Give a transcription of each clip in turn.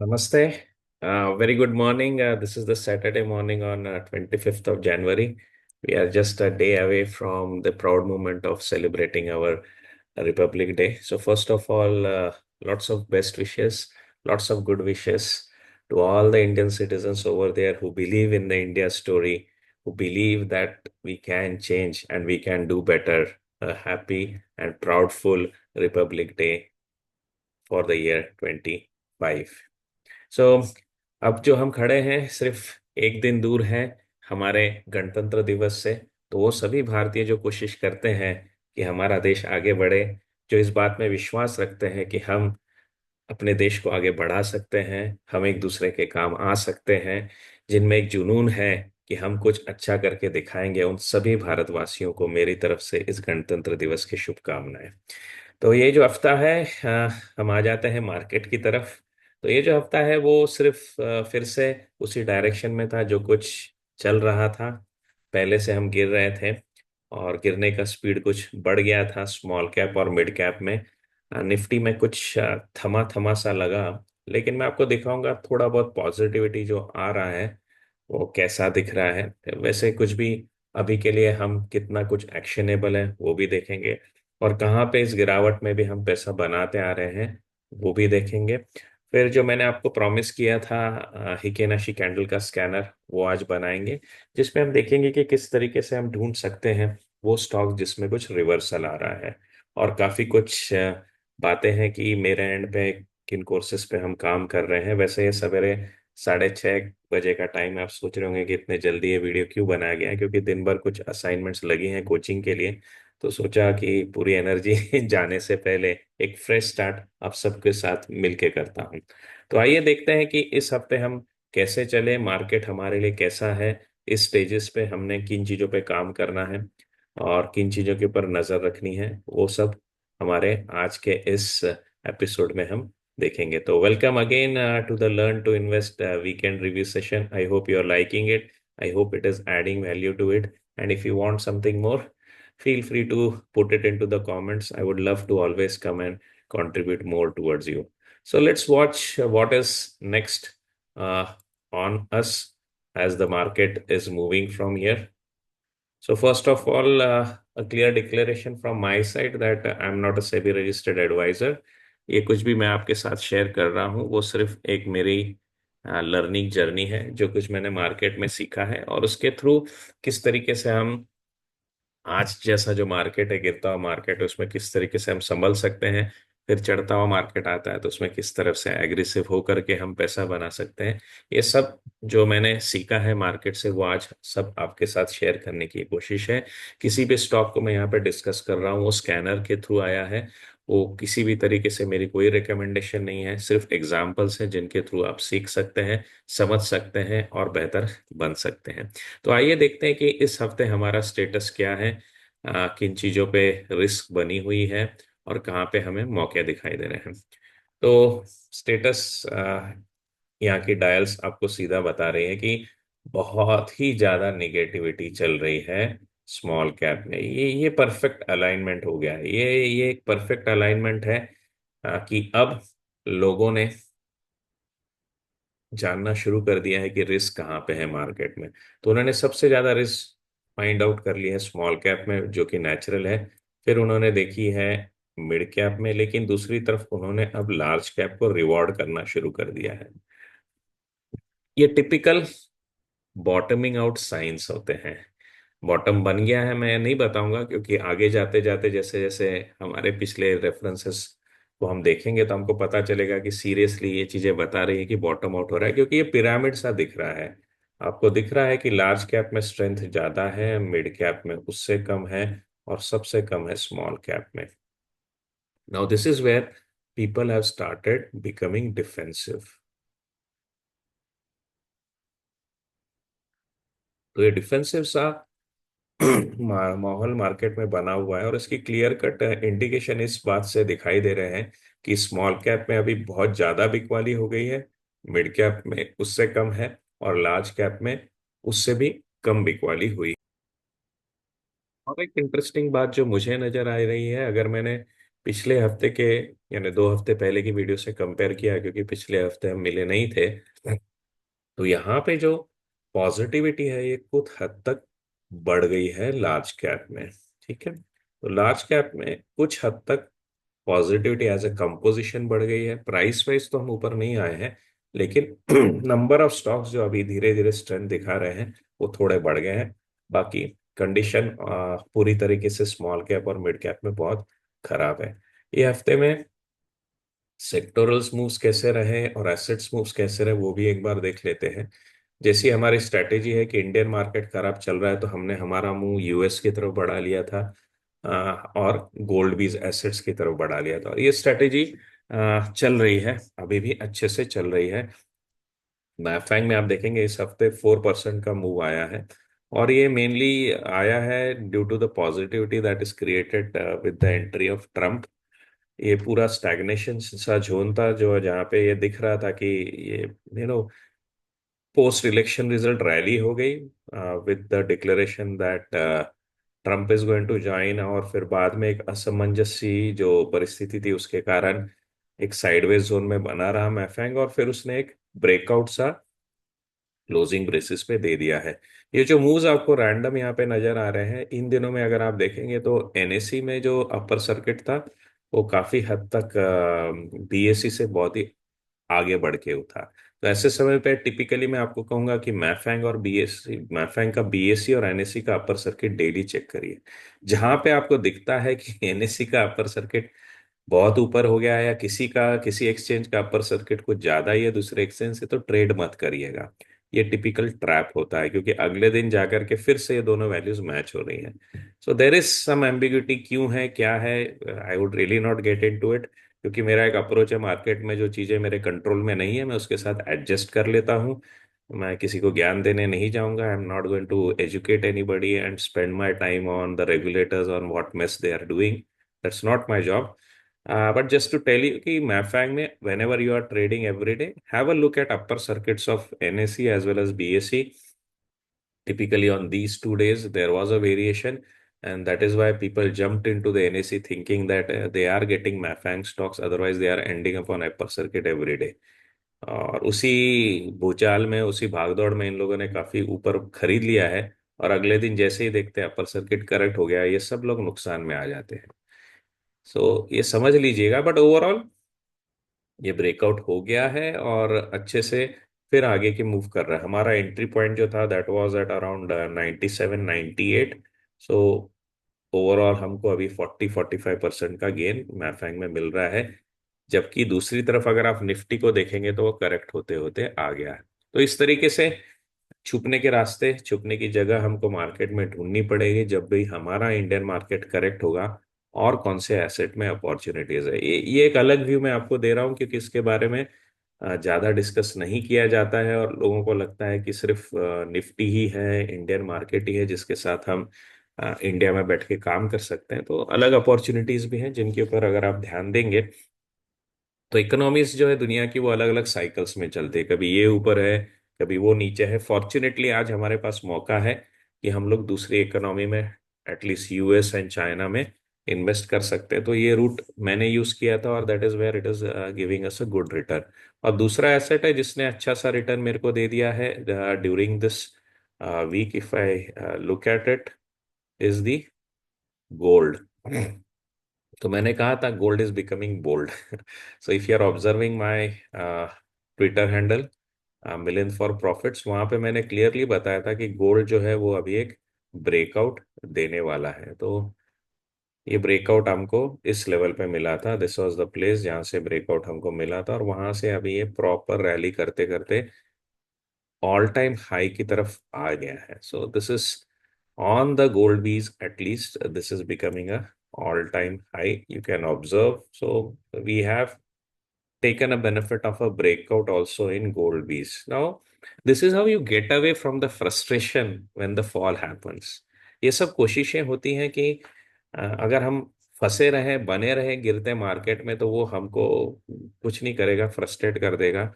Namaste. Very good morning. This is the Saturday morning on 25th of January. We are just a day away from the proud moment of celebrating our Republic Day. So, first of all, lots of best wishes, lots of good wishes to all the Indian citizens over there who believe in the India story, who believe that we can change and we can do better. A happy and proudful Republic Day for the year 25. सो अब जो हम खड़े हैं सिर्फ एक दिन दूर हैं हमारे गणतंत्र दिवस से। तो वो सभी भारतीय जो कोशिश करते हैं कि हमारा देश आगे बढ़े, जो इस बात में विश्वास रखते हैं कि हम अपने देश को आगे बढ़ा सकते हैं, हम एक दूसरे के काम आ सकते हैं, जिनमें एक जुनून है कि हम कुछ अच्छा करके दिखाएंगे, उन सभी भारतवासियों को मेरी तरफ से इस गणतंत्र दिवस की शुभकामनाएं। तो ये जो हफ्ता है, हम आ जाते हैं मार्केट की तरफ। तो ये जो हफ्ता है वो सिर्फ फिर से उसी डायरेक्शन में था जो कुछ चल रहा था। पहले से हम गिर रहे थे और गिरने का स्पीड कुछ बढ़ गया था स्मॉल कैप और मिड कैप में। निफ्टी में कुछ थमा थमा सा लगा। लेकिन मैं आपको दिखाऊंगा थोड़ा बहुत पॉजिटिविटी जो आ रहा है वो कैसा दिख रहा है। वैसे कुछ भी अभी के लिए हम कितना कुछ एक्शनेबल है वो भी देखेंगे, और कहाँ पे इस गिरावट में भी हम पैसा बनाते आ रहे हैं वो भी देखेंगे। फिर जो मैंने आपको प्रॉमिस किया था हिकेनाशी कैंडल का स्कैनर, वो आज बनाएंगे, जिसमें हम देखेंगे कि किस तरीके से हम ढूंढ सकते हैं वो स्टॉक जिसमें कुछ रिवर्सल आ रहा है। और काफी कुछ बातें हैं कि मेरे एंड पे किन कोर्सेज पे हम काम कर रहे हैं। वैसे ये सवेरे 6:30 बजे का टाइम है। आप सोच रहे होंगे कि इतने जल्दी ये वीडियो क्यों बनाया गया है, क्योंकि दिन भर कुछ असाइनमेंट्स लगी हैं कोचिंग के लिए। तो सोचा कि पूरी एनर्जी जाने से पहले एक फ्रेश स्टार्ट आप सबके साथ मिलके करता हूँ। तो आइए देखते हैं कि इस हफ्ते हम कैसे चले, मार्केट हमारे लिए कैसा है, इस स्टेजेस पे हमने किन चीज़ों पे काम करना है और किन चीज़ों के ऊपर नज़र रखनी है, वो सब हमारे आज के इस एपिसोड में हम देखेंगे। तो welcome again to the learn to invest weekend review session. I hope you are liking it, I hope it is adding value to it, and if you want something more, feel free to put it into the comments. I would love to always come and contribute more towards you. So let's watch what is next uh, on us as the market is moving from here. So first of all, a clear declaration from my side that I'm not a SEBI registered advisor. ये कुछ भी मैं आपके साथ share कर रहा हूँ वो सिर्फ एक मेरी लर्निंग जर्नी है, जो कुछ मैंने मार्केट में सीखा है और उसके थ्रू किस तरीके से हम आज जैसा जो मार्केट है, गिरता हुआ मार्केट है, उसमें किस तरीके से हम संभल सकते हैं। फिर चढ़ता हुआ मार्केट आता है तो उसमें किस तरफ से एग्रेसिव होकर के हम पैसा बना सकते हैं। ये सब जो मैंने सीखा है मार्केट से वो आज सब आपके साथ शेयर करने की कोशिश है। किसी भी स्टॉक को मैं यहाँ पे डिस्कस कर रहा हूँ वो स्कैनर के थ्रू आया है। वो किसी भी तरीके से मेरी कोई रिकमेंडेशन नहीं है, सिर्फ एग्जाम्पल्स हैं जिनके थ्रू आप सीख सकते हैं, समझ सकते हैं और बेहतर बन सकते हैं। तो आइए देखते हैं कि इस हफ्ते हमारा स्टेटस क्या है, किन चीज़ों पे रिस्क बनी हुई है और कहाँ पे हमें मौके दिखाई दे रहे हैं। तो स्टेटस यहाँ की डायल्स आपको सीधा बता रही है कि बहुत ही ज़्यादा निगेटिविटी चल रही है स्मॉल कैप में। ये परफेक्ट अलाइनमेंट हो गया है, ये एक परफेक्ट अलाइनमेंट है कि अब लोगों ने जानना शुरू कर दिया है कि रिस्क कहाँ पे है मार्केट में। तो उन्होंने सबसे ज्यादा रिस्क फाइंड आउट कर लिया है स्मॉल कैप में, जो कि नेचुरल है। फिर उन्होंने देखी है मिड कैप में, लेकिन दूसरी तरफ उन्होंने अब लार्ज कैप को रिवॉर्ड करना शुरू कर दिया है। ये टिपिकल बॉटमिंग आउट साइंस होते हैं। बॉटम बन गया है मैं नहीं बताऊंगा, क्योंकि आगे जाते जाते जैसे जैसे हमारे पिछले रेफरेंसेस को हम देखेंगे तो हमको पता चलेगा कि सीरियसली ये चीजें बता रही है कि बॉटम आउट हो रहा है, क्योंकि ये पिरामिड सा दिख रहा है। आपको दिख रहा है कि लार्ज कैप में स्ट्रेंथ ज्यादा है, मिड कैप में उससे कम है, और सबसे कम है स्मॉल कैप में। Now this is where people have started becoming defensive. तो ये डिफेंसिव सा माहौल मार्केट में बना हुआ है, और इसकी क्लियर कट इंडिकेशन इस बात से दिखाई दे रहे हैं कि स्मॉल कैप में अभी बहुत ज्यादा बिकवाली हो गई है, मिड कैप में उससे कम है, और लार्ज कैप में उससे भी कम बिकवाली हुई। और एक इंटरेस्टिंग बात जो मुझे नजर आ रही है, अगर मैंने पिछले हफ्ते के यानी 2 हफ्ते पहले की वीडियो से कंपेयर किया, क्योंकि पिछले हफ्ते हम मिले नहीं थे। तो यहाँ पे जो पॉजिटिविटी है ये कुछ हद तक बढ़ गई है लार्ज कैप में। ठीक है, तो लार्ज कैप में कुछ हद तक पॉजिटिविटी एज ए कंपोजिशन बढ़ गई है। प्राइस वाइज तो हम ऊपर नहीं आए हैं, लेकिन नंबर ऑफ स्टॉक्स जो अभी धीरे धीरे स्ट्रेंथ दिखा रहे हैं वो थोड़े बढ़ गए हैं। बाकी कंडीशन पूरी तरीके से स्मॉल कैप और मिड कैप में बहुत खराब है। ये हफ्ते में सेक्टोरल्स मूव्स कैसे रहे और एसेट्स मूव्स कैसे रहे वो भी एक बार देख लेते हैं। जैसी हमारी स्ट्रैटेजी है कि इंडियन मार्केट खराब चल रहा है तो हमने हमारा मुंह यूएस की तरफ बढ़ा लिया था, और गोल्ड भी एसेट्स की तरफ बढ़ा लिया था, और ये स्ट्रैटेजी चल रही है, अभी भी अच्छे से चल रही है। मैफैंग में आप देखेंगे इस हफ्ते 4% का मूव आया है, और ये मेनली आया है due to the positivity that is created with the entry of Trump. ये पूरा स्टैग्नेशन सा जोन था जो जहाँ पे ये दिख रहा था कि ये पोस्ट इलेक्शन रिजल्ट रैली हो गई with the declaration that Trump is going to join, और फिर बाद में एक असमंजस सी जो परिस्थिति थी उसके कारण एक साइडवेज जोन में बना रहा मैफेंग, और फिर उसने एक ब्रेकआउट सा क्लोजिंग बेसिस पे दे दिया है। ये जो मूव्स आपको रैंडम यहाँ पे नजर आ रहे हैं इन दिनों में, अगर आप देखेंगे तो एनएससी में जो अपर सर्किट था वो काफी हद तक बीएससी से बहुत ही आगे बढ़ के उठा। तो ऐसे समय पे टिपिकली मैं आपको कहूंगा कि मैफैंग और बीएससी, मैफैंग का बीएससी और एनएससी का अपर सर्किट डेली चेक करिए। जहां पे आपको दिखता है कि एनएससी का अपर सर्किट बहुत ऊपर हो गया है, या किसी एक्सचेंज का अपर सर्किट कुछ ज्यादा ही है दूसरे एक्सचेंज से, तो ट्रेड मत करिएगा। ये टिपिकल ट्रैप होता है, क्योंकि अगले दिन जाकर के फिर से ये दोनों वैल्यूज मैच हो रही हैं। सो देर इज सम एम्बिग्यूटी, क्यों है क्या है, I would really not get in to it, क्योंकि मेरा एक अप्रोच है मार्केट में, जो चीजें मेरे कंट्रोल में नहीं है मैं उसके साथ एडजस्ट कर लेता हूँ। मैं किसी को ज्ञान देने नहीं जाऊंगा। I am not going to educate anybody and spend my time on the regulators on what mess they are doing. That's not my job. But just to tell you कि मैफैंग में whenever you are trading every day, have a look at upper circuits of NSE as well as BSE. Typically on these 2 days there was a variation, and that is why people jumped into the NSE thinking that they are getting मैफैंग stocks, otherwise they are ending up on upper circuit every day. और उसी भूचाल में, उसी भागदौड़ में इन लोगों ने काफी ऊपर खरीद लिया है, और अगले दिन जैसे ही देखते हैं अपर सर्किट करेक्ट हो गया, ये सब लोग नुकसान में आ जाते हैं। सो ये समझ लीजिएगा, बट ओवरऑल ये ब्रेकआउट हो गया है और अच्छे से फिर आगे की मूव कर रहा है। हमारा एंट्री पॉइंट जो था that was at around 97-98। So overall हमको अभी 40-45% का गेन मैफैंग में मिल रहा है, जबकि दूसरी तरफ अगर आप निफ्टी को देखेंगे तो वो करेक्ट होते होते आ गया है। तो इस तरीके से छुपने के रास्ते, छुपने की जगह हमको मार्केट में ढूंढनी पड़ेगी जब भी हमारा इंडियन मार्केट करेक्ट होगा, और कौन से एसेट में अपॉर्चुनिटीज है। ये एक अलग व्यू मैं आपको दे रहा हूँ, क्योंकि इसके बारे में ज्यादा डिस्कस नहीं किया जाता है, और लोगों को लगता है कि सिर्फ निफ्टी ही है, इंडियन मार्केट ही है जिसके साथ हम इंडिया में बैठ के काम कर सकते हैं। तो अलग अपॉर्चुनिटीज भी हैं जिनके ऊपर अगर आप ध्यान देंगे, तो इकोनॉमीज जो है दुनिया की वो अलग अलग साइकिल्स में चलते हैं, कभी ये ऊपर है कभी वो नीचे है। फॉर्चुनेटली आज हमारे पास मौका है कि हम लोग दूसरी इकोनॉमी में, एटलीस्ट यूएस एंड चाइना में इन्वेस्ट कर सकते हैं। तो ये रूट मैंने यूज किया था, और that is where it is giving us a good return. और दूसरा एसेट है जिसने अच्छा सा रिटर्न मेरे को दे दिया है during this week, if I look at it, is the gold. तो मैंने कहा था gold is becoming bold. So if you are observing my Twitter handle million for profits, वहां पे मैंने क्लियरली बताया था कि गोल्ड जो है वो अभी एक ब्रेकआउट देने वाला है। तो ये ब्रेकआउट हमको इस लेवल पे मिला था, दिस वाज द प्लेस जहाँ से ब्रेकआउट हमको मिला था, और वहां से अभी ये प्रॉपर रैली करते करते ऑल टाइम हाई की तरफ आ गया है। So this is on the gold bees, at least this is becoming a all time high, you can observe. So we have taken a benefit of a breakout also in gold bees. Now, this is how you get away from the frustration when the fall happens. ये सब कोशिशें होती हैं कि अगर हम फंसे रहें, बने रहें गिरते मार्केट में, तो वो हमको कुछ नहीं करेगा, फ्रस्ट्रेट कर देगा।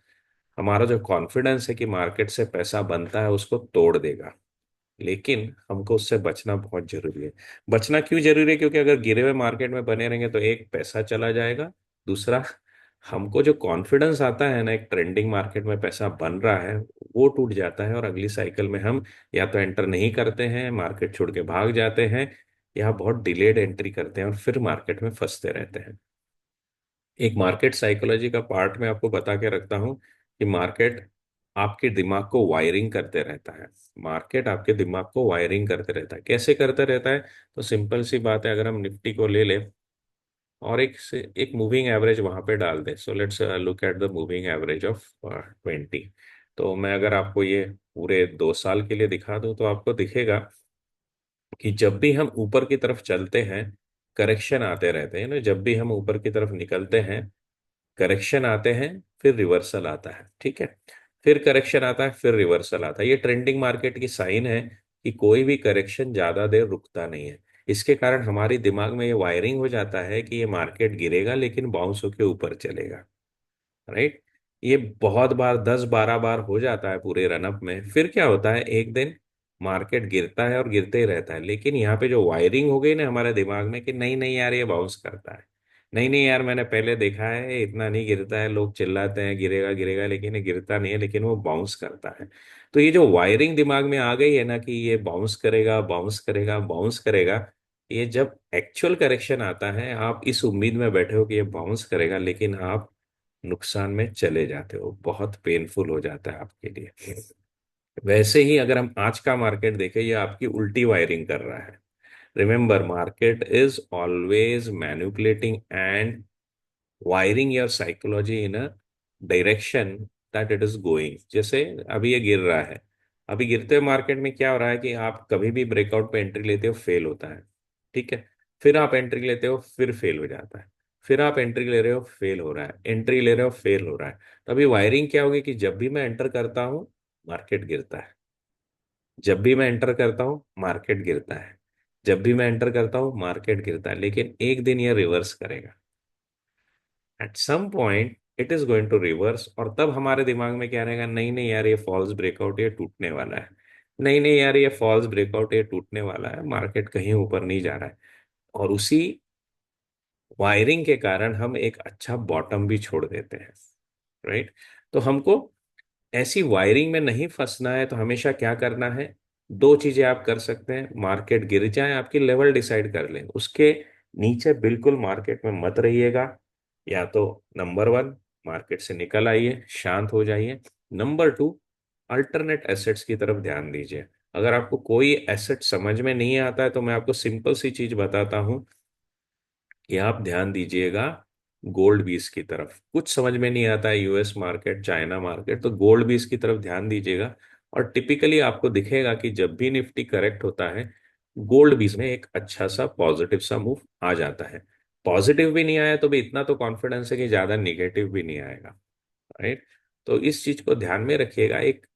हमारा जो कॉन्फिडेंस है कि मार्केट से पैसा बनता है उसको तोड़ देगा। लेकिन हमको उससे बचना बहुत जरूरी है। बचना क्यों जरूरी है? क्योंकि अगर गिरे हुए मार्केट में बने रहेंगे तो एक, पैसा चला जाएगा। दूसरा, हमको जो कॉन्फिडेंस आता है ना, एक ट्रेंडिंग मार्केट में पैसा बन रहा है, वो टूट जाता है। और अगली साइकिल में हम या तो एंटर नहीं करते हैं, मार्केट छोड़ के भाग जाते हैं, या बहुत डिलेड एंट्री करते हैं और फिर मार्केट में फंसते रहते हैं। एक मार्केट साइकोलॉजी का पार्ट में आपको बता के रखता हूँ कि मार्केट आपके दिमाग को वायरिंग करते रहता है। मार्केट आपके दिमाग को वायरिंग करते रहता है। कैसे करते रहता है? तो सिंपल सी बात है, अगर हम निफ्टी को ले लें और एक मूविंग एवरेज वहां पे डाल दें। So let's look at the moving average of 20। तो मैं अगर आपको ये पूरे 2 साल के लिए दिखा दूं तो आपको दिखेगा कि जब भी हम ऊपर की तरफ चलते हैं, करेक्शन आते रहते हैं ना। जब भी हम ऊपर की तरफ निकलते हैं, करेक्शन आते हैं, फिर रिवर्सल आता है, ठीक है। फिर करेक्शन आता है, फिर रिवर्सल आता है। ये ट्रेंडिंग मार्केट की साइन है कि कोई भी करेक्शन ज्यादा देर रुकता नहीं है। इसके कारण हमारी दिमाग में ये वायरिंग हो जाता है कि ये मार्केट गिरेगा लेकिन बाउंस होके ऊपर चलेगा। राइट। ये बहुत बार, 10-12 बार हो जाता है पूरे रनअप में। फिर क्या होता है, एक दिन मार्केट गिरता है और गिरते ही रहता है। लेकिन यहाँ पे जो वायरिंग हो गई ना हमारे दिमाग में कि नहीं नहीं यार, ये बाउंस करता है। नहीं नहीं यार, मैंने पहले देखा है, ये इतना नहीं गिरता है। लोग चिल्लाते हैं गिरेगा गिरेगा, लेकिन ये गिरता नहीं है, लेकिन वो बाउंस करता है। तो ये जो वायरिंग दिमाग में आ गई है ना कि ये बाउंस करेगा, बाउंस करेगा, बाउंस करेगा, ये जब एक्चुअल करेक्शन आता है, आप इस उम्मीद में बैठे हो कि ये बाउंस करेगा, लेकिन आप नुकसान में चले जाते हो। बहुत पेनफुल हो जाता है आपके लिए। वैसे ही अगर हम आज का मार्केट देखें, ये आपकी उल्टी वायरिंग कर रहा है। Remember, market is always manipulating and wiring your psychology in a direction that it is going. जैसे अभी ये गिर रहा है, अभी गिरते हुए मार्केट में क्या हो रहा है कि आप कभी भी ब्रेकआउट पे एंट्री लेते हो, फेल होता है, ठीक है। फिर आप एंट्री लेते हो, फिर फेल हो जाता है। फिर आप एंट्री ले रहे हो, फेल हो रहा है, एंट्री ले रहे हो, फेल हो रहा है। तो अभी वायरिंग क्या होगी कि जब भी मैं एंटर करता हूँ, मार्केट गिरता है। जब भी मैं एंटर करता हूँ, मार्केट गिरता है। जब भी मैं एंटर करता हूँ, मार्केट गिरता है। लेकिन एक दिन ये रिवर्स करेगा। At some point it is going to reverse, और तब हमारे दिमाग में क्या रहेगा, नहीं नहीं यार, ये फॉल्स ब्रेकआउट, ये टूटने वाला है। नहीं नहीं यार, ये फॉल्स ब्रेकआउट, ये टूटने वाला है, मार्केट कहीं ऊपर नहीं जा रहा है। और उसी वायरिंग के कारण हम एक अच्छा बॉटम भी छोड़ देते हैं। राइट। तो हमको ऐसी वायरिंग में नहीं फंसना है। तो हमेशा क्या करना है, दो चीजें आप कर सकते हैं। मार्केट गिर जाए, आपकी लेवल डिसाइड कर लें, उसके नीचे बिल्कुल मार्केट में मत रहिएगा। या तो नंबर वन, मार्केट से निकल आइए, शांत हो जाइए। नंबर टू, अल्टरनेट एसेट्स की तरफ ध्यान दीजिए। अगर आपको कोई एसेट समझ में नहीं आता है तो मैं आपको सिंपल सी चीज बताता हूँ कि आप ध्यान दीजिएगा गोल्ड बीस की तरफ। कुछ समझ में नहीं आता है, यूएस मार्केट, चाइना मार्केट, तो गोल्ड बीस की तरफ ध्यान दीजिएगा। और टिपिकली आपको दिखेगा कि जब भी निफ्टी करेक्ट होता है, गोल्ड बीस में एक अच्छा सा पॉजिटिव सा मूव आ जाता है। पॉजिटिव भी नहीं आया तो भी इतना तो कॉन्फिडेंस है कि ज्यादा निगेटिव भी नहीं आएगा। राइट। तो इस चीज को ध्यान में रखिएगा। एक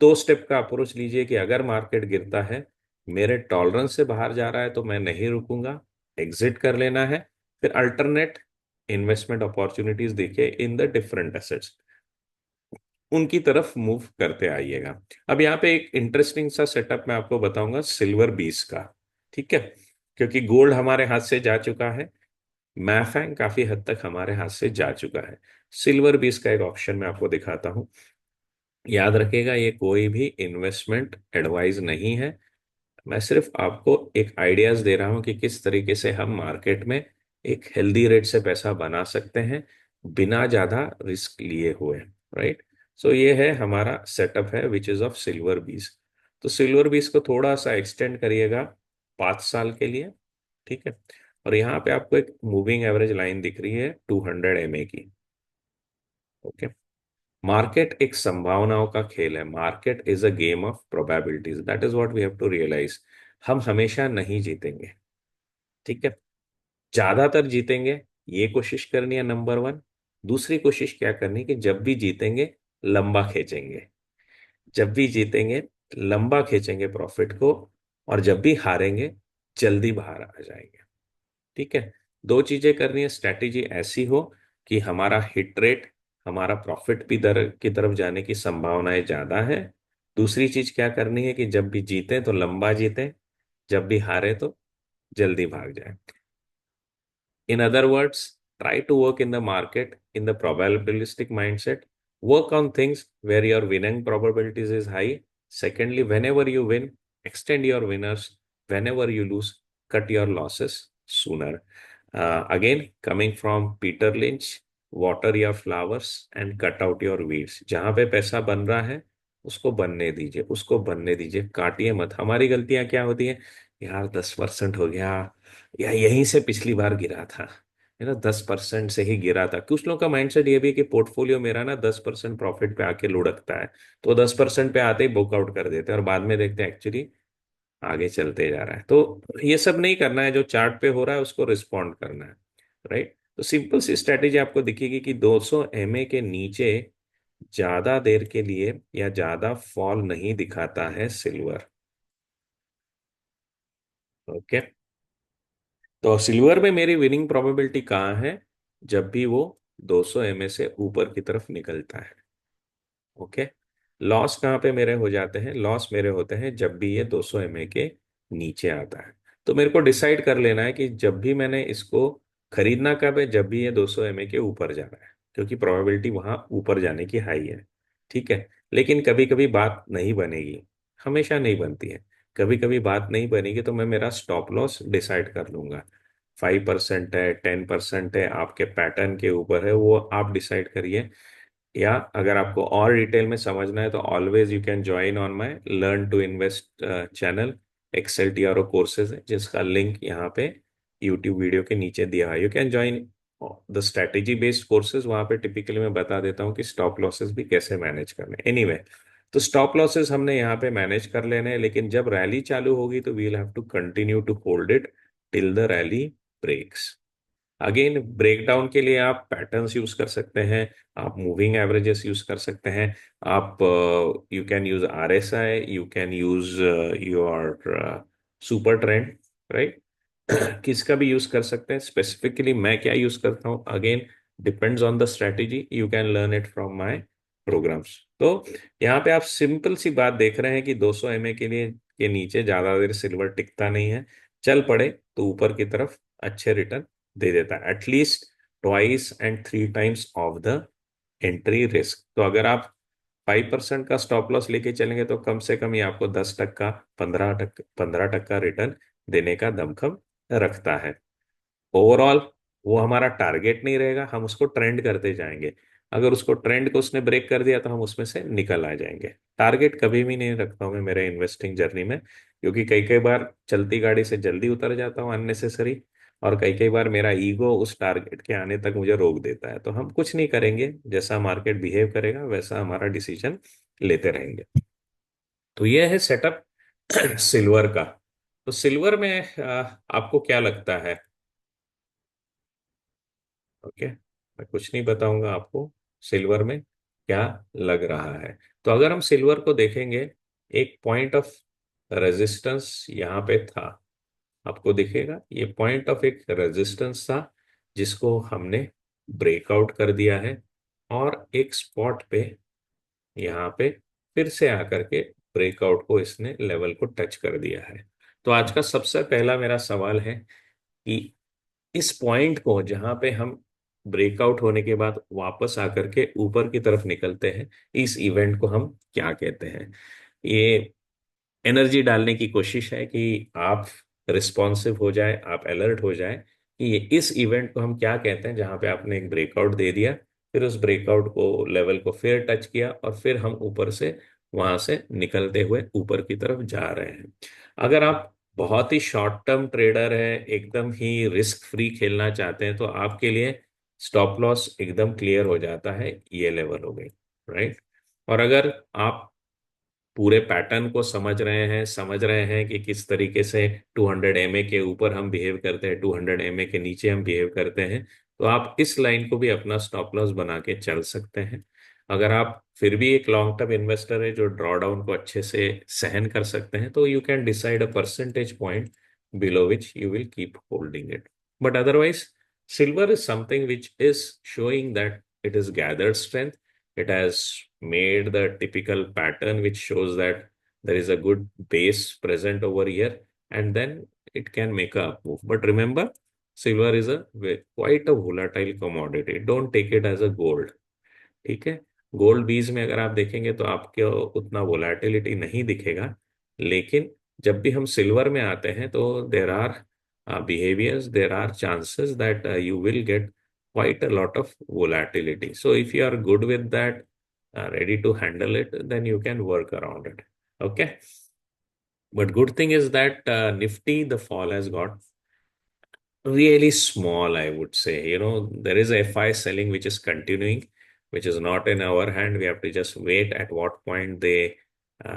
2 स्टेप का अप्रोच लीजिए कि अगर मार्केट गिरता है, मेरे टॉलरेंस से बाहर जा रहा है, तो मैं नहीं रुकूंगा, एग्जिट कर लेना है। फिर अल्टरनेट इन्वेस्टमेंट अपॉर्चुनिटीज देखिए इन द डिफरेंट एसेट्स, उनकी तरफ मूव करते आइएगा। अब यहाँ पे एक इंटरेस्टिंग सा सेटअप मैं आपको बताऊंगा सिल्वर बीस का, ठीक है। क्योंकि गोल्ड हमारे हाथ से जा चुका है, मैफैंग काफी हद तक हमारे हाथ से जा चुका है। सिल्वर बीस का एक ऑप्शन मैं आपको दिखाता हूँ। याद रखिएगा, ये कोई भी इन्वेस्टमेंट एडवाइस नहीं है। मैं सिर्फ आपको एक आइडियाज दे रहा हूं कि किस तरीके से हम मार्केट में एक हेल्दी रेट से पैसा बना सकते हैं, बिना ज्यादा रिस्क लिए हुए। राइट। सो ये है हमारा सेटअप है विच इज ऑफ सिल्वर बीस। तो सिल्वर बीस को थोड़ा सा एक्सटेंड करिएगा 5 साल के लिए, ठीक है। और यहाँ पे आपको एक मूविंग एवरेज लाइन दिख रही है 200 MA की। ओके। मार्केट एक संभावनाओं का खेल है। Market is a game of probabilities, that is what we have to realise. हम हमेशा नहीं जीतेंगे, ठीक है। ज्यादातर जीतेंगे, ये कोशिश करनी है, नंबर वन। दूसरी कोशिश क्या करनी है कि जब भी जीतेंगे, लंबा खींचेंगे। जब भी जीतेंगे, लंबा खींचेंगे प्रॉफिट को। और जब भी हारेंगे, जल्दी बाहर आ जाएंगे, ठीक है। दो चीजें करनी है। स्ट्रैटेजी ऐसी हो कि हमारा हिट रेट, हमारा प्रॉफिट भी दर की तरफ जाने की संभावनाएं ज्यादा है। दूसरी चीज क्या करनी है कि जब भी जीते तो लंबा जीते, जब भी हारे तो जल्दी भाग जाए। In other words, try to work in the market in the probabilistic mindset. Work on things where your winning probabilities is high. Secondly, whenever you win, extend your winners. Whenever you lose, cut your losses sooner. Again, coming from Peter Lynch, water your flowers and cut out your weeds. जहां पे पैसा बन रहा है उसको बनने दीजिए, उसको बनने दीजिए, काटिए मत। हमारी गलतियां क्या होती है? यार 10% हो गया, या यहीं से पिछली बार गिरा था, है ना, 10% से ही गिरा था। कुछ लोगों का माइंडसेट ये भी है कि पोर्टफोलियो मेरा ना 10% प्रॉफिट पे आके लुढ़कता है, तो 10% पे आते ही बुकआउट कर देते हैं और बाद में देखते हैं एक्चुअली आगे चलते जा रहा है। तो ये सब नहीं करना है, जो चार्ट पे हो रहा है उसको रिस्पॉन्ड करना है, राइट। तो सिंपल सी स्ट्रेटेजी आपको दिखेगी कि 200 एमए के नीचे ज्यादा देर के लिए या ज्यादा फॉल नहीं दिखाता है सिल्वर। ओके। तो सिल्वर में मेरी विनिंग प्रोबेबिलिटी कहाँ है? जब भी वो 200 एमए से ऊपर की तरफ निकलता है। ओके। लॉस कहाँ पे मेरे हो जाते हैं? लॉस मेरे होते हैं जब भी ये 200 एमए के नीचे आता है। तो मेरे को डिसाइड कर लेना है कि जब भी मैंने इसको खरीदना कब है? जब भी ये 200 एमए के ऊपर जाना है, क्योंकि प्रोबेबिलिटी वहां ऊपर जाने की हाई है। ठीक है। लेकिन कभी कभी बात नहीं बनेगी, हमेशा नहीं बनती है। कभी कभी बात नहीं बनेगी तो मैं मेरा स्टॉप लॉस डिसाइड कर लूंगा। 5% है, 10% है, आपके पैटर्न के ऊपर है, वो आप डिसाइड करिए। या अगर आपको और डिटेल में समझना है तो always you can join on my learn to invest channel. Excel TRO courses है जिसका लिंक यहाँ पे यूट्यूब वीडियो के नीचे दिया है। You can join the strategy based courses. वहाँ पे टिपिकली मैं बता देता हूँ कि स्टॉप लॉसेस भी कैसे मैनेज करने। एनीवे, तो स्टॉप लॉसेस हमने यहाँ पे मैनेज कर लेने हैं, लेकिन जब रैली चालू होगी तो we will have to continue to hold it till the rally breaks. Again, breakdown के लिए आप पैटर्न्स यूज कर सकते हैं, आप मूविंग एवरेजेस यूज कर सकते हैं, आप you can use RSI, you can use your super trend, right. किसका भी यूज कर सकते हैं। स्पेसिफिकली मैं क्या यूज करता हूँ, again depends on the strategy, you can learn it from my programs. तो यहाँ पे आप सिंपल सी बात देख रहे हैं कि 200 एमए के लिए के नीचे ज्यादा देर सिल्वर टिकता नहीं है। चल पड़े तो ऊपर की तरफ अच्छे रिटर्न दे देता है, at least twice and 3 times of the entry risk. तो अगर आप 5% का स्टॉप लॉस लेके चलेंगे तो कम से कम ये आपको 10%, 15% रिटर्न देने का दमखम रखता है। ओवरऑल वो हमारा टारगेट नहीं रहेगा, हम उसको ट्रेंड करते जाएंगे। अगर उसको ट्रेंड को उसने ब्रेक कर दिया तो हम उसमें से निकल आ जाएंगे। टारगेट कभी भी नहीं रखता हूँ मैं मेरे इन्वेस्टिंग जर्नी में, क्योंकि कई कई बार चलती गाड़ी से जल्दी उतर जाता हूँ अननेसेसरी, और कई कई बार मेरा ईगो उस टारगेट के आने तक मुझे रोक देता है। तो हम कुछ नहीं करेंगे, जैसा मार्केट बिहेव करेगा वैसा हमारा डिसीजन लेते रहेंगे। तो ये है सेटअप सिल्वर का। तो सिल्वर में आपको क्या लगता है? ओके, मैं कुछ नहीं बताऊंगा आपको सिल्वर में क्या लग रहा है। तो अगर हम सिल्वर को देखेंगे, एक पॉइंट ऑफ रेजिस्टेंस यहाँ पे था, आपको दिखेगा ये पॉइंट ऑफ एक रेजिस्टेंस था जिसको हमने ब्रेकआउट कर दिया है, और एक स्पॉट पे यहाँ पे फिर से आकर के ब्रेकआउट को इसने लेवल को टच कर दिया है। तो आज का सबसे पहला मेरा सवाल है कि इस पॉइंट को जहां पे हम ब्रेकआउट होने के बाद वापस आकर के ऊपर की तरफ निकलते हैं, इस इवेंट को हम क्या कहते हैं? ये एनर्जी डालने की कोशिश है कि आप रिस्पॉन्सिव हो जाए, आप अलर्ट हो जाए कि ये इस इवेंट को हम क्या कहते हैं, जहां पे आपने एक ब्रेकआउट दे दिया, फिर उस ब्रेकआउट को लेवल को फिर टच किया और फिर हम ऊपर से वहां से निकलते हुए ऊपर की तरफ जा रहे हैं। अगर आप बहुत ही शॉर्ट टर्म ट्रेडर हैं, एकदम ही रिस्क फ्री खेलना चाहते हैं, तो आपके लिए स्टॉप लॉस एकदम क्लियर हो जाता है, ये लेवल हो गई, राइट। और अगर आप पूरे पैटर्न को समझ रहे हैं, समझ रहे हैं कि किस तरीके से 200 एमए के ऊपर हम बिहेव करते हैं, 200 एमए के नीचे हम बिहेव करते हैं, तो आप इस लाइन को भी अपना स्टॉप लॉस बना के चल सकते हैं। अगर आप फिर भी एक लॉन्ग टर्म इन्वेस्टर है जो ड्रॉ डाउन को अच्छे से सहन कर सकते हैं, तो you can decide a percentage point below which you will keep holding it. But otherwise, silver is something which is showing that it is gathered strength, It has made the typical pattern which shows that there is a good base present over here, and then it can make a up move. But remember, silver is quite a volatile commodity. Don't take it as a gold. ठीक है। Gold बीज में अगर आप देखेंगे तो आपको उतना वोलेटिलिटी नहीं दिखेगा, लेकिन जब भी हम सिल्वर में आते हैं तो there are behaviors, there are chances that you will get quite a lot of volatility. So if you are good with that, ready to handle it, then you can work around it. Okay. But good thing is that Nifty, the fall has got really small, I would say. There is a FI selling which is continuing, which is not in our hand. We have to just wait at what point they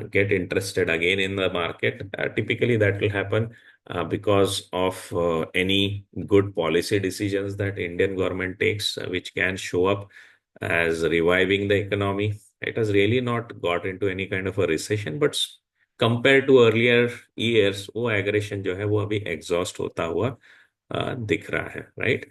get interested again in the market. Typically, that will happen because of any good policy decisions that Indian government takes, which can show up as reviving the economy. It has really not got into any kind of a recession, but compared to earlier years, वो aggression जो है वो अभी exhaust होता हुआ दिख रहा है, राइट।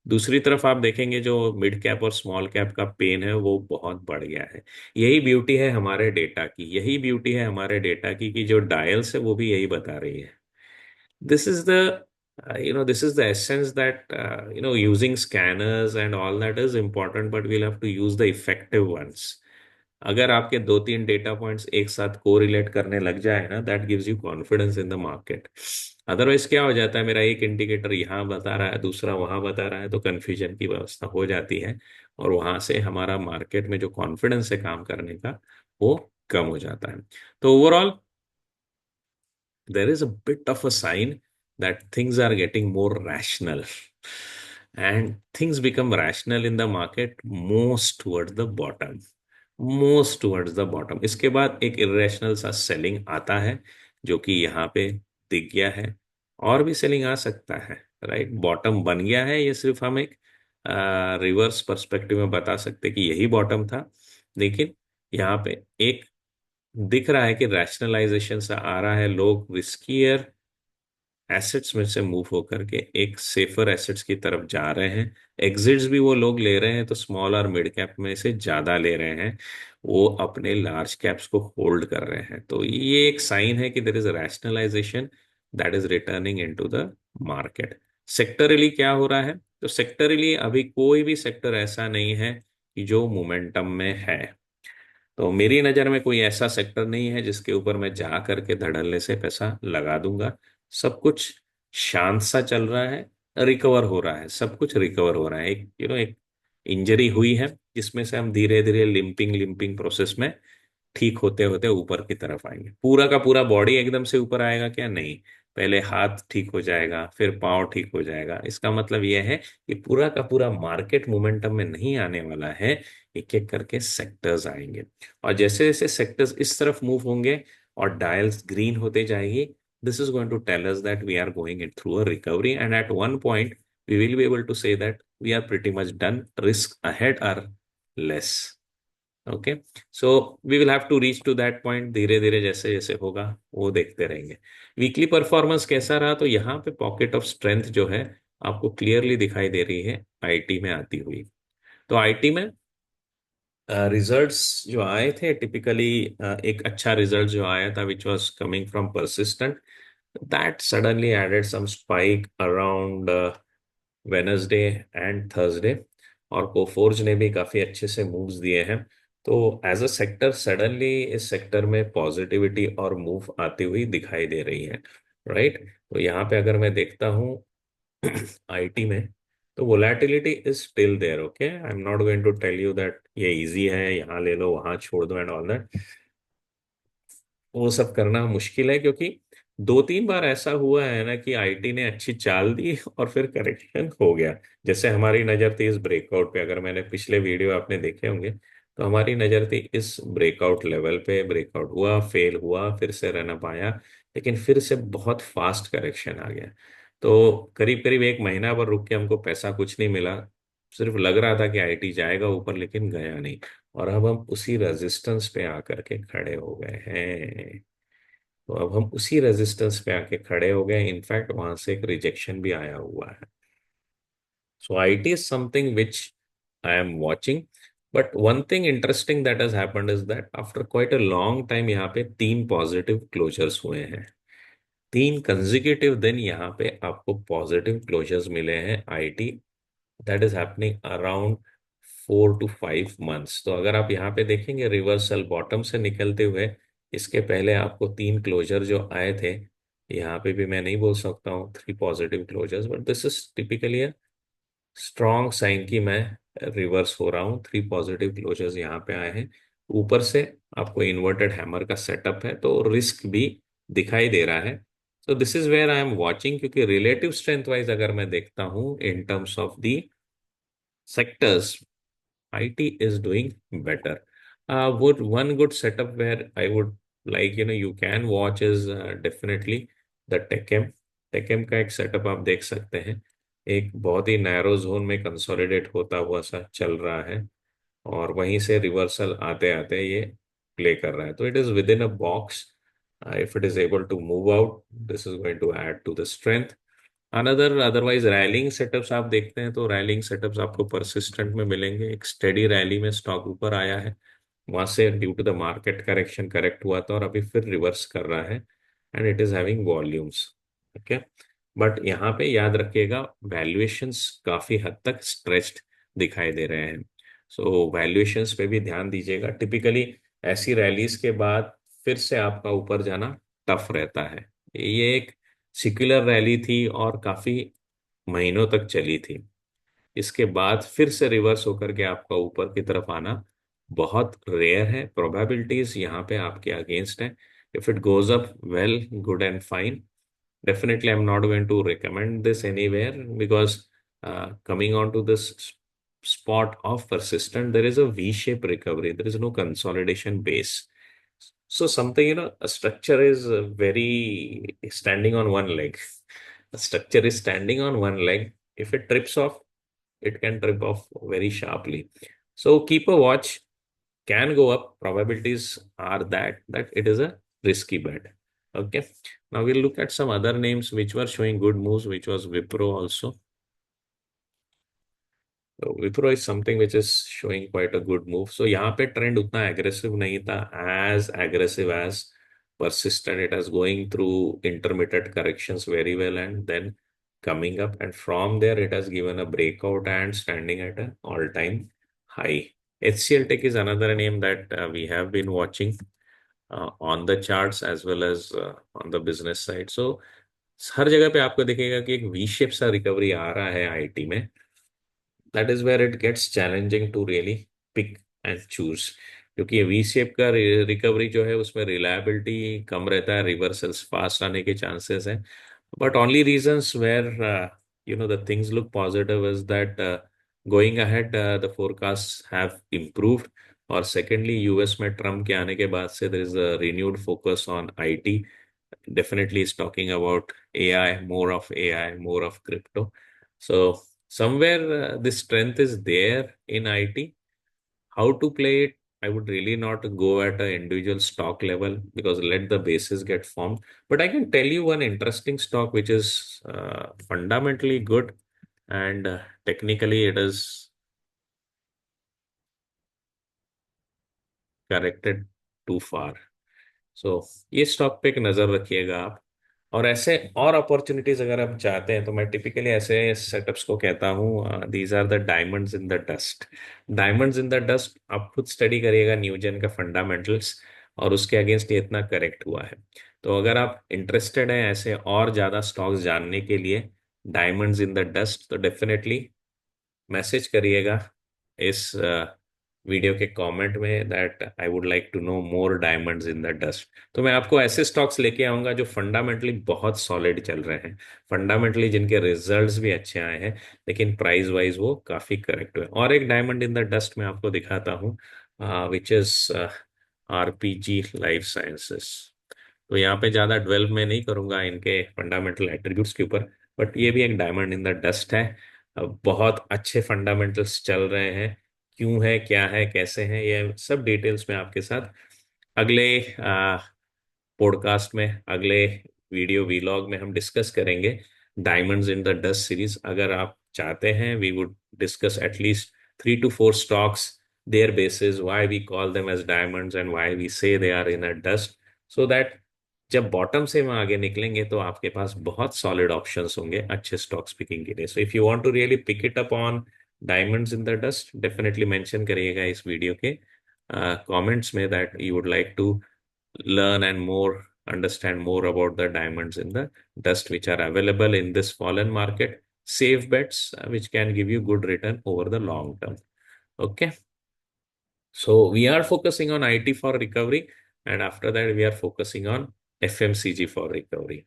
दूसरी तरफ आप देखेंगे जो मिड कैप और स्मॉल कैप का पेन है वो बहुत बढ़ गया है। यही ब्यूटी है हमारे डेटा की, यही ब्यूटी है हमारे डेटा की कि जो डायल्स है वो भी यही बता रही है। This is the this is the essence that using scanners and all that is important, but we'll have to use the effective ones. अगर आपके दो तीन डेटा पॉइंट्स एक साथ कोरिलेट करने लग जाए ना, that gives you confidence in the market. Otherwise क्या हो जाता है, मेरा एक इंडिकेटर यहाँ बता रहा है, दूसरा वहां बता रहा है, तो कंफ्यूजन की व्यवस्था हो जाती है, और वहां से हमारा मार्केट में जो कॉन्फिडेंस है काम करने का वो कम हो जाता है। तो overall there is a bit of a sign that things are getting more rational, and things become rational in the market most towards the bottom, most towards the bottom। इसके बाद एक इरेशनल सा सेलिंग आता है जो कि यहाँ पे दिख गया है, और भी सेलिंग आ सकता है, राइट। बॉटम बन गया है, ये सिर्फ हम एक रिवर्स पर्सपेक्टिव में बता सकते कि यही बॉटम था, लेकिन यहाँ पे एक दिख रहा है कि रैशनलाइजेशन सा आ रहा है, लोग रिस्कियर एसेट्स में से मूव होकर के एक सेफर एसेट्स की तरफ जा रहे हैं। एग्जिट्स भी वो लोग ले रहे हैं तो स्मॉल और मिड कैप में से ज्यादा ले रहे हैं, वो अपने लार्ज कैप्स को होल्ड कर रहे हैं। तो ये एक साइन है कि there is rationalisation that is returning into the market. Sectorally क्या हो रहा है, तो सेक्टरली अभी कोई भी सेक्टर ऐसा नहीं है कि जो मोमेंटम में है। तो मेरी नज़र में कोई ऐसा सेक्टर नहीं है जिसके ऊपर मैं जा करके धड़ल्ले से पैसा लगा दूंगा। सब कुछ शांत सा चल रहा है, रिकवर हो रहा है, सब कुछ रिकवर हो रहा है। एक एक इंजरी हुई है जिसमें से हम धीरे धीरे लिंपिंग लिंपिंग प्रोसेस में ठीक होते होते ऊपर की तरफ आएंगे। पूरा का पूरा बॉडी एकदम से ऊपर आएगा क्या, नहीं। पहले हाथ ठीक हो जाएगा, फिर पाँव ठीक हो जाएगा। इसका मतलब यह है कि पूरा का पूरा मार्केट मोमेंटम में नहीं आने वाला है, एक एक करके सेक्टर्स आएंगे। और जैसे जैसे सेक्टर्स इस तरफ मूव होंगे और डायल्स ग्रीन होते जाएगी, this is going to tell us that we are going in through a recovery, and at one point we will be able to say that we are pretty much done, risk ahead are less। Okay, so we will have to reach to that point, धीरे धीरे जैसे जैसे होगा वो देखते रहेंगे। Weekly performance कैसा रहा, तो यहाँ पे पॉकेट ऑफ स्ट्रेंथ जो है आपको क्लियरली दिखाई दे रही है आईटी में आती हुई। तो आईटी में रिजल्ट्स जो आए थे टिपिकली, एक अच्छा रिजल्ट जो आया था which was coming from Persistent, that suddenly added some spike around Wednesday and Thursday, और कोफोर्ज ने भी काफी अच्छे से मूव्स दिए हैं। तो एज अ सेक्टर सडनली इस सेक्टर में पॉजिटिविटी और मूव आती हुई दिखाई दे रही है, राइट। तो यहाँ पे अगर मैं देखता हूँ आईटी में, तो volatility is still there. Okay, I am not going to tell you that ये इजी है, यहाँ ले लो वहां छोड़ दो एंड ऑल दैट। वो सब करना मुश्किल है, क्योंकि दो तीन बार ऐसा हुआ है ना कि आईटी ने अच्छी चाल दी और फिर करेक्शन हो गया। जैसे हमारी नजर थी इस ब्रेकआउट पे, अगर मैंने पिछले वीडियो आपने देखे होंगे, तो हमारी नजर थी इस ब्रेकआउट लेवल पे। ब्रेकआउट हुआ, फेल हुआ, फिर से रन अप आया, लेकिन फिर से बहुत फास्ट करेक्शन आ गया। तो करीब करीब एक महीना पर रुक के हमको पैसा कुछ नहीं मिला, सिर्फ लग रहा था कि आईटी जाएगा ऊपर, लेकिन गया नहीं। और अब हम उसी रेजिस्टेंस पे आकर के खड़े हो गए हैं। तो अब हम उसी रेजिस्टेंस पे आके खड़े हो गए, इनफैक्ट वहां से एक रिजेक्शन भी आया हुआ है। So IT is something which I am watching. But one thing interesting that has happened is that after quite a long time यहाँ पे तीन पॉजिटिव क्लोजर्स हुए हैं। तीन कंजिक्यूटिव दिन यहाँ पे आपको पॉजिटिव क्लोजर्स मिले हैं IT. That is happening around 4 to 5 months। तो अगर आप यहाँ पे देखेंगे रिवर्सल बॉटम से निकलते हुए, इसके पहले आपको तीन क्लोजर जो आए थे, यहाँ पे भी मैं नहीं बोल सकता हूँ three positive closures, but this is typically strong sign की मैं रिवर्स हो रहा हूँ। थ्री पॉजिटिव क्लोजर्स यहाँ पे आए हैं। ऊपर से आपको इन्वर्टेड हैमर का सेटअप है, तो रिस्क भी दिखाई दे रहा है। So this is where I am watching, क्योंकि रिलेटिव स्ट्रेंथ वाइज अगर मैं देखता हूँ in terms of the sectors, IT is doing better. Would one good setup where I would like, you can watch is definitely the TechM। TechM का एक setup आप देख सकते हैं। एक बहुत ही नैरो जोन में कंसोलिडेट होता हुआ सा चल रहा है, और वहीं से रिवर्सल आते आते ये प्ले कर रहा है। तो it is within a box. If it is able to move out, this is going to add to the strength. Another otherwise rallying setups आप देखते हैं तो रैलिंग सेटअप्स आपको परसिस्टेंट में मिलेंगे। एक स्टेडी रैली में स्टॉक ऊपर आया है, वहां से due to the market correction correct हुआ था, और अभी फिर रिवर्स कर रहा है, and it is having volumes. Okay, but यहाँ पे याद रखिएगा वैल्यूएशंस काफी हद तक स्ट्रेच्ड दिखाई दे रहे हैं। सो वैल्यूएशंस पे भी ध्यान दीजिएगा। टिपिकली ऐसी रैलीज के बाद फिर से आपका ऊपर जाना टफ रहता है। ये एक सिकुलर रैली थी और काफी महीनों तक चली थी। इसके बाद फिर से रिवर्स होकर के आपका ऊपर की तरफ आना बहुत रेयर है। प्रोबेबिलिटीज यहाँ पे आपके अगेंस्ट है। If it goes up, well, good and fine. Definitely, I'm not going to recommend this anywhere because coming on to this spot of persistent, there is a V-shaped recovery. There is no consolidation base. So something, a structure is very standing on one leg. A structure is standing on one leg. If it trips off, it can trip off very sharply. So keep a watch. Can go up. Probabilities are that it is a risky bet. Okay. Now we'll look at some other names which were showing good moves, which was Wipro also. So Wipro is something which is showing quite a good move. So यहाँ पे trend उतना aggressive नहीं था, as aggressive as persistent. It is going through intermittent corrections very well and then coming up, and from there it has given a breakout and standing at an all-time high. HCL Tech is another name that we have been watching on the charts as well as on the business side. So हर जगह पे आपको दिखेगा कि एक V shape सा recovery आ रहा है आईटी में। That is where it gets challenging to really pick and choose, क्योंकि ये वी शेप का रिकवरी जो है उसमें रिलायबिलिटी कम रहता है, रिवर्सल्स फास्ट आने के चांसेस हैं। But only reasons where the things look positive is that going ahead the forecast have improved, और सेकेंडली यूएस में ट्रम्प के आने के बाद से there is a renewed focus on IT. Definitely is talking about AI, more of AI, more of crypto. So somewhere this strength is there in IT. How to play it, I would really not go at an individual stock level because let the basis get formed. But I can tell you one interesting stock which is fundamentally good, and technically it is corrected too far. सो ये stock पे एक नजर रखिएगा आप। और ऐसे और opportunities अगर आप चाहते हैं तो मैं टिपिकली ऐसे सेटअप्स को कहता हूँ, these are the diamonds in the dust. Diamonds in the dust आप खुद स्टडी करिएगा न्यूजन का फंडामेंटल्स, और उसके अगेंस्ट ये इतना करेक्ट हुआ है। तो अगर आप इंटरेस्टेड हैं ऐसे और ज्यादा स्टॉक्स जानने के लिए डायमंड्स इन द डस्ट, तो डेफिनेटली मैसेज करिएगा इस वीडियो के कमेंट में that I would like to know more diamonds in the dust. तो मैं आपको ऐसे स्टॉक्स लेके आऊंगा जो फंडामेंटली बहुत सॉलिड चल रहे हैं, फंडामेंटली जिनके रिजल्ट्स भी अच्छे आए हैं, लेकिन प्राइस वाइज वो काफी करेक्ट हुए। और एक डायमंड इन द डस्ट मैं आपको दिखाता हूँ, which is RPG life sciences. तो यहाँ पे ज्यादा ड्वेल्व में नहीं करूंगा इनके फंडामेंटल एट्रीब्यूट्स के ऊपर, बट ये भी एक डायमंड इन द डस्ट है। बहुत अच्छे फंडामेंटल्स चल रहे हैं। क्यों है, क्या है, कैसे हैं, ये सब डिटेल्स में आपके साथ अगले पॉडकास्ट में, अगले वीडियो वीलॉग में हम डिस्कस करेंगे। Diamonds in the dust series अगर आप चाहते हैं, we would discuss at least 3 to 4 stocks their basis, why we call them as diamonds and why we say they are in a dust, so that जब bottom से हम आगे निकलेंगे तो आपके पास बहुत सॉलिड ऑप्शंस होंगे अच्छे स्टॉक्स पिकिंग के लिए. So if you want to really pick it up on diamonds in the dust, definitely mention करिएगा इस वीडियो के कमेंट्स में that you would like to learn and more understand more about the diamonds in the dust which are available in this fallen market. Safe bets which can give you good return over the long term. Okay. So we are focusing on IT for recovery, and after that we are focusing on FMCG for recovery.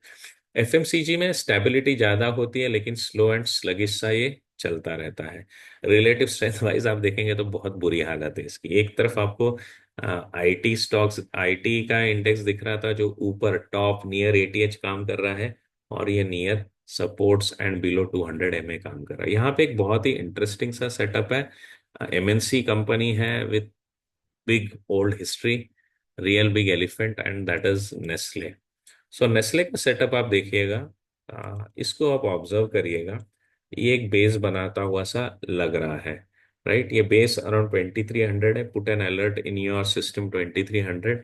FMCG में stability ज्यादा होती है लेकिन slow and sluggish सा ये चलता रहता है. रिलेटिव स्ट्रेंथ वाइज आप देखेंगे तो बहुत बुरी हालत है इसकी. एक तरफ आपको आईटी स्टॉक्स, आईटी का इंडेक्स दिख रहा था जो ऊपर टॉप नियर एटीएच काम कर रहा है, और ये near supports and below 200 MA काम कर रहा है. यहाँ पे एक बहुत ही इंटरेस्टिंग सा सेटअप है. एमएनसी कंपनी है with big old history, real big elephant, and that is Nestle. So Nestle का सेटअप आप देखिएगा, इसको आप ऑब्जर्व करिएगा. ये एक बेस बनाता हुआ सा लग रहा है, राइट. ये बेस अराउंड 2300 है. Put an alert in your system 2300.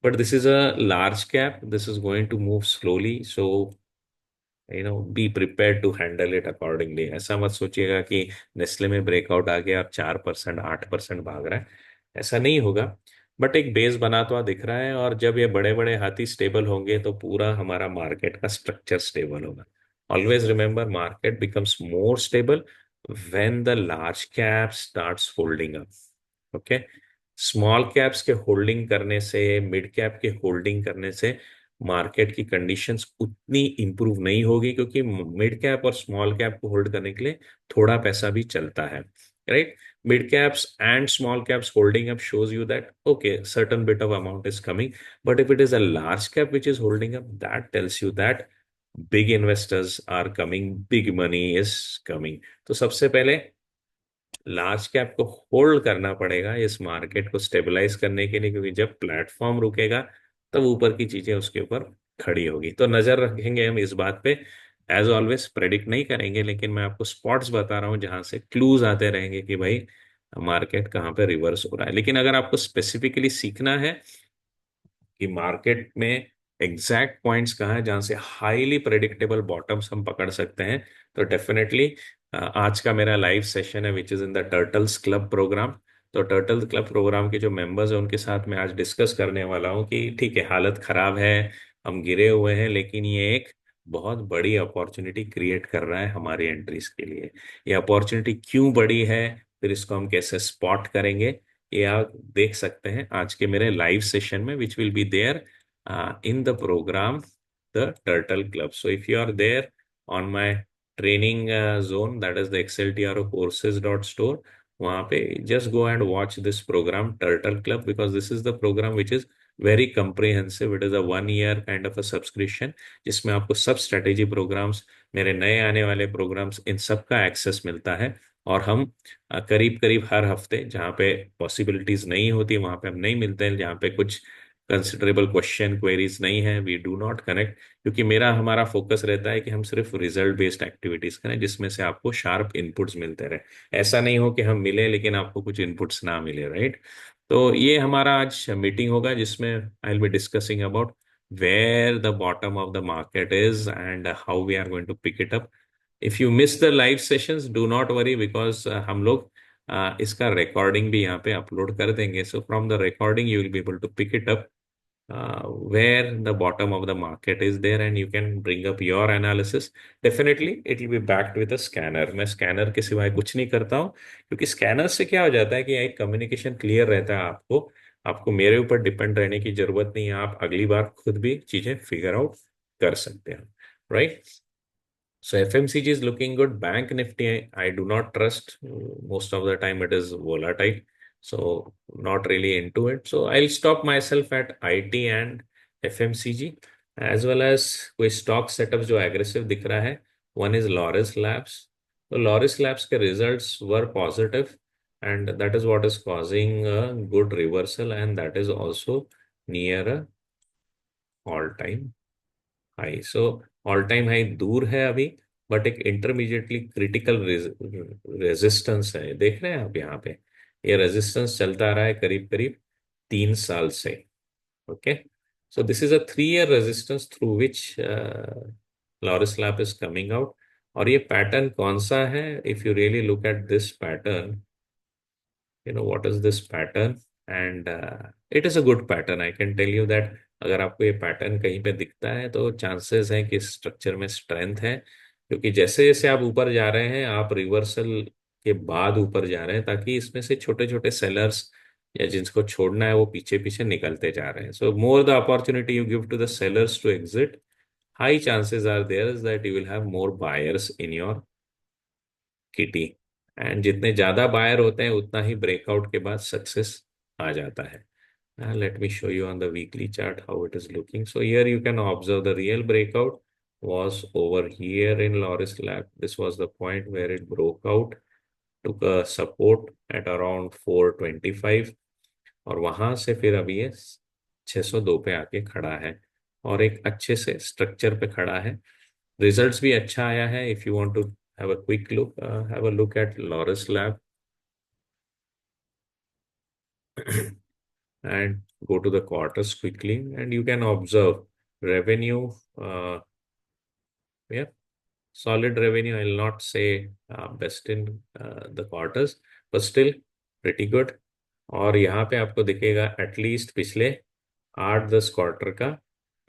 But this is a large cap, this is going to move slowly, so be prepare to handle it accordingly. ऐसा मत सोचिएगा कि नेस्ले में ब्रेकआउट आ गया और 4% 8% भाग रहा है, ऐसा नहीं होगा. बट एक बेस बनाता हुआ दिख रहा है, और जब ये बड़े बड़े हाथी स्टेबल होंगे तो पूरा हमारा मार्केट का स्ट्रक्चर स्टेबल होगा. Always remember, market becomes more stable when the large cap starts holding up. Okay. Small caps के होल्डिंग करने से, मिड कैप के होल्डिंग करने से मार्केट की कंडीशंस उतनी इंप्रूव नहीं होगी, क्योंकि मिड कैप और स्मॉल कैप को होल्ड करने के लिए थोड़ा पैसा भी चलता है, right. Mid caps and small caps holding up shows you that okay, certain bit of amount is coming. But if it is a large cap which is holding up, that tells you that big investors are coming, big money is coming. तो सबसे पहले large cap को hold करना पड़ेगा इस market को stabilise करने के लिए, क्योंकि जब प्लेटफॉर्म रुकेगा तब ऊपर की चीजें उसके ऊपर खड़ी होगी. तो नजर रखेंगे हम इस बात पे. एज ऑलवेज प्रेडिक्ट नहीं करेंगे, लेकिन मैं आपको स्पॉट्स बता रहा हूं जहां से क्लूज आते रहेंगे कि भाई मार्केट कहाँ पे रिवर्स हो रहा है. लेकिन अगर आपको स्पेसिफिकली सीखना है कि मार्केट में एग्जैक्ट पॉइंट्स कहाँ है जहां से हाईली प्रेडिक्टेबल बॉटम्स हम पकड़ सकते हैं, तो डेफिनेटली आज का मेरा लाइव सेशन है which is in the turtles club program. तो टर्टल क्लब प्रोग्राम के जो मेंबर्स हैं उनके साथ मैं आज डिस्कस करने वाला हूँ कि ठीक है, हालत खराब है, हम गिरे हुए हैं, लेकिन ये एक बहुत बड़ी अपॉर्चुनिटी क्रिएट कर रहा है हमारी एंट्रीज के लिए. ये अपॉर्चुनिटी क्यों बड़ी है, फिर इसको हम कैसे स्पॉट करेंगे, ये आप देख सकते हैं आज के मेरे लाइव सेशन में, which will be there in the program, the Turtle Club. So if you are there on my training zone, that is the XLTRO courses.store, वहाँ पे just go and watch this program Turtle Club, because this is the program which is very comprehensive. It is a 1 year kind of a subscription जिसमें आपको सब strategy programmes, मेरे नए आने वाले programmes, इन सब का एक्सेस मिलता है. और हम करीब करीब हर हफ्ते, जहाँ पे पॉसिबिलिटीज नहीं होती वहाँ पे हम नहीं मिलते हैं, जहाँ पे कुछ कंसिडरेबल क्वेश्चन क्वेरीज नहीं है, वी डू नॉट कनेक्ट. क्योंकि हमारा फोकस रहता है कि हम सिर्फ रिजल्ट बेस्ड एक्टिविटीज करें जिसमें से आपको शार्प इनपुट्स मिलते रहे. ऐसा नहीं हो कि हम मिले लेकिन आपको कुछ इनपुट्स ना मिले, राइट. तो ये हमारा आज मीटिंग होगा जिसमें I will be discussing about where the bottom of the market is and how we are going to pick it up. If you miss the live sessions, do not worry, because हम लोग इसका recording भी यहाँ पे upload कर देंगे. So from the recording you will be able to pick it up where the bottom of the market is there, and you can bring up your analysis. Definitely it will be backed with a scanner. मैं scanner के सिवाय कुछ नहीं करता हूँ, क्योंकि scanner से क्या हो जाता है कि एक कम्युनिकेशन क्लियर रहता है. आपको आपको मेरे ऊपर डिपेंड रहने की जरूरत नहीं है, आप अगली बार खुद भी चीजें फिगर आउट कर सकते हैं, right. So FMCG is looking good. Bank Nifty, I do not trust. Most of the time it is volatile. So not really into it. So I'll stop myself at IT and FMCG, as well as कोई stock setups जो aggressive दिख रहा है. One is Loris Labs. So Loris Labs के results were positive, and that is what is causing a good reversal, and that is also near a all-time high. So all time high दूर है अभी, but एक intermediately critical resistance है, देख रहे हैं आप यहाँ पे. ये रेजिस्टेंस चलता आ रहा है करीब करीब 3 साल से। Okay, so this is a 3 year resistance through which Laurus lab is coming out. और ये पैटर्न कौन सा है? If you really look at this pattern, you know what is this pattern, and it is a good pattern, I can tell you that। अगर आपको ये pattern कहीं पे दिखता है तो चांसेस हैं कि स्ट्रक्चर में स्ट्रेंथ है, क्योंकि जैसे जैसे आप ऊपर जा रहे हैं आप रिवर्सल के बाद ऊपर जा रहे हैं, ताकि इसमें से छोटे छोटे सेलर्स या जिनको छोड़ना है वो पीछे पीछे निकलते जा रहे हैं। So more the opportunity you give to the sellers to exit, high chances are there is that you will have more buyers in your kitty. And जितने ज्यादा बायर होते हैं उतना ही ब्रेकआउट के बाद सक्सेस आ जाता है। Let me show you on the weekly chart how it is looking. So here you can observe the real breakout was over here in Loris Lab. This was the point where it broke out, took a support at around 425, और वहां से फिर अभी ये 602 पे आके खड़ा है और एक अच्छे से स्ट्रक्चर पे खड़ा है। रिजल्ट्स भी अच्छा आया है। If you want to have a quick look, have a look at Loris Lab and go to the quarters quickly, and you can observe revenue. Yeah, solid revenue. I'll not say best in the quarters, but still pretty good. और यहाँ पे आपको दिखेगा at least पिछले 8-10 quarter का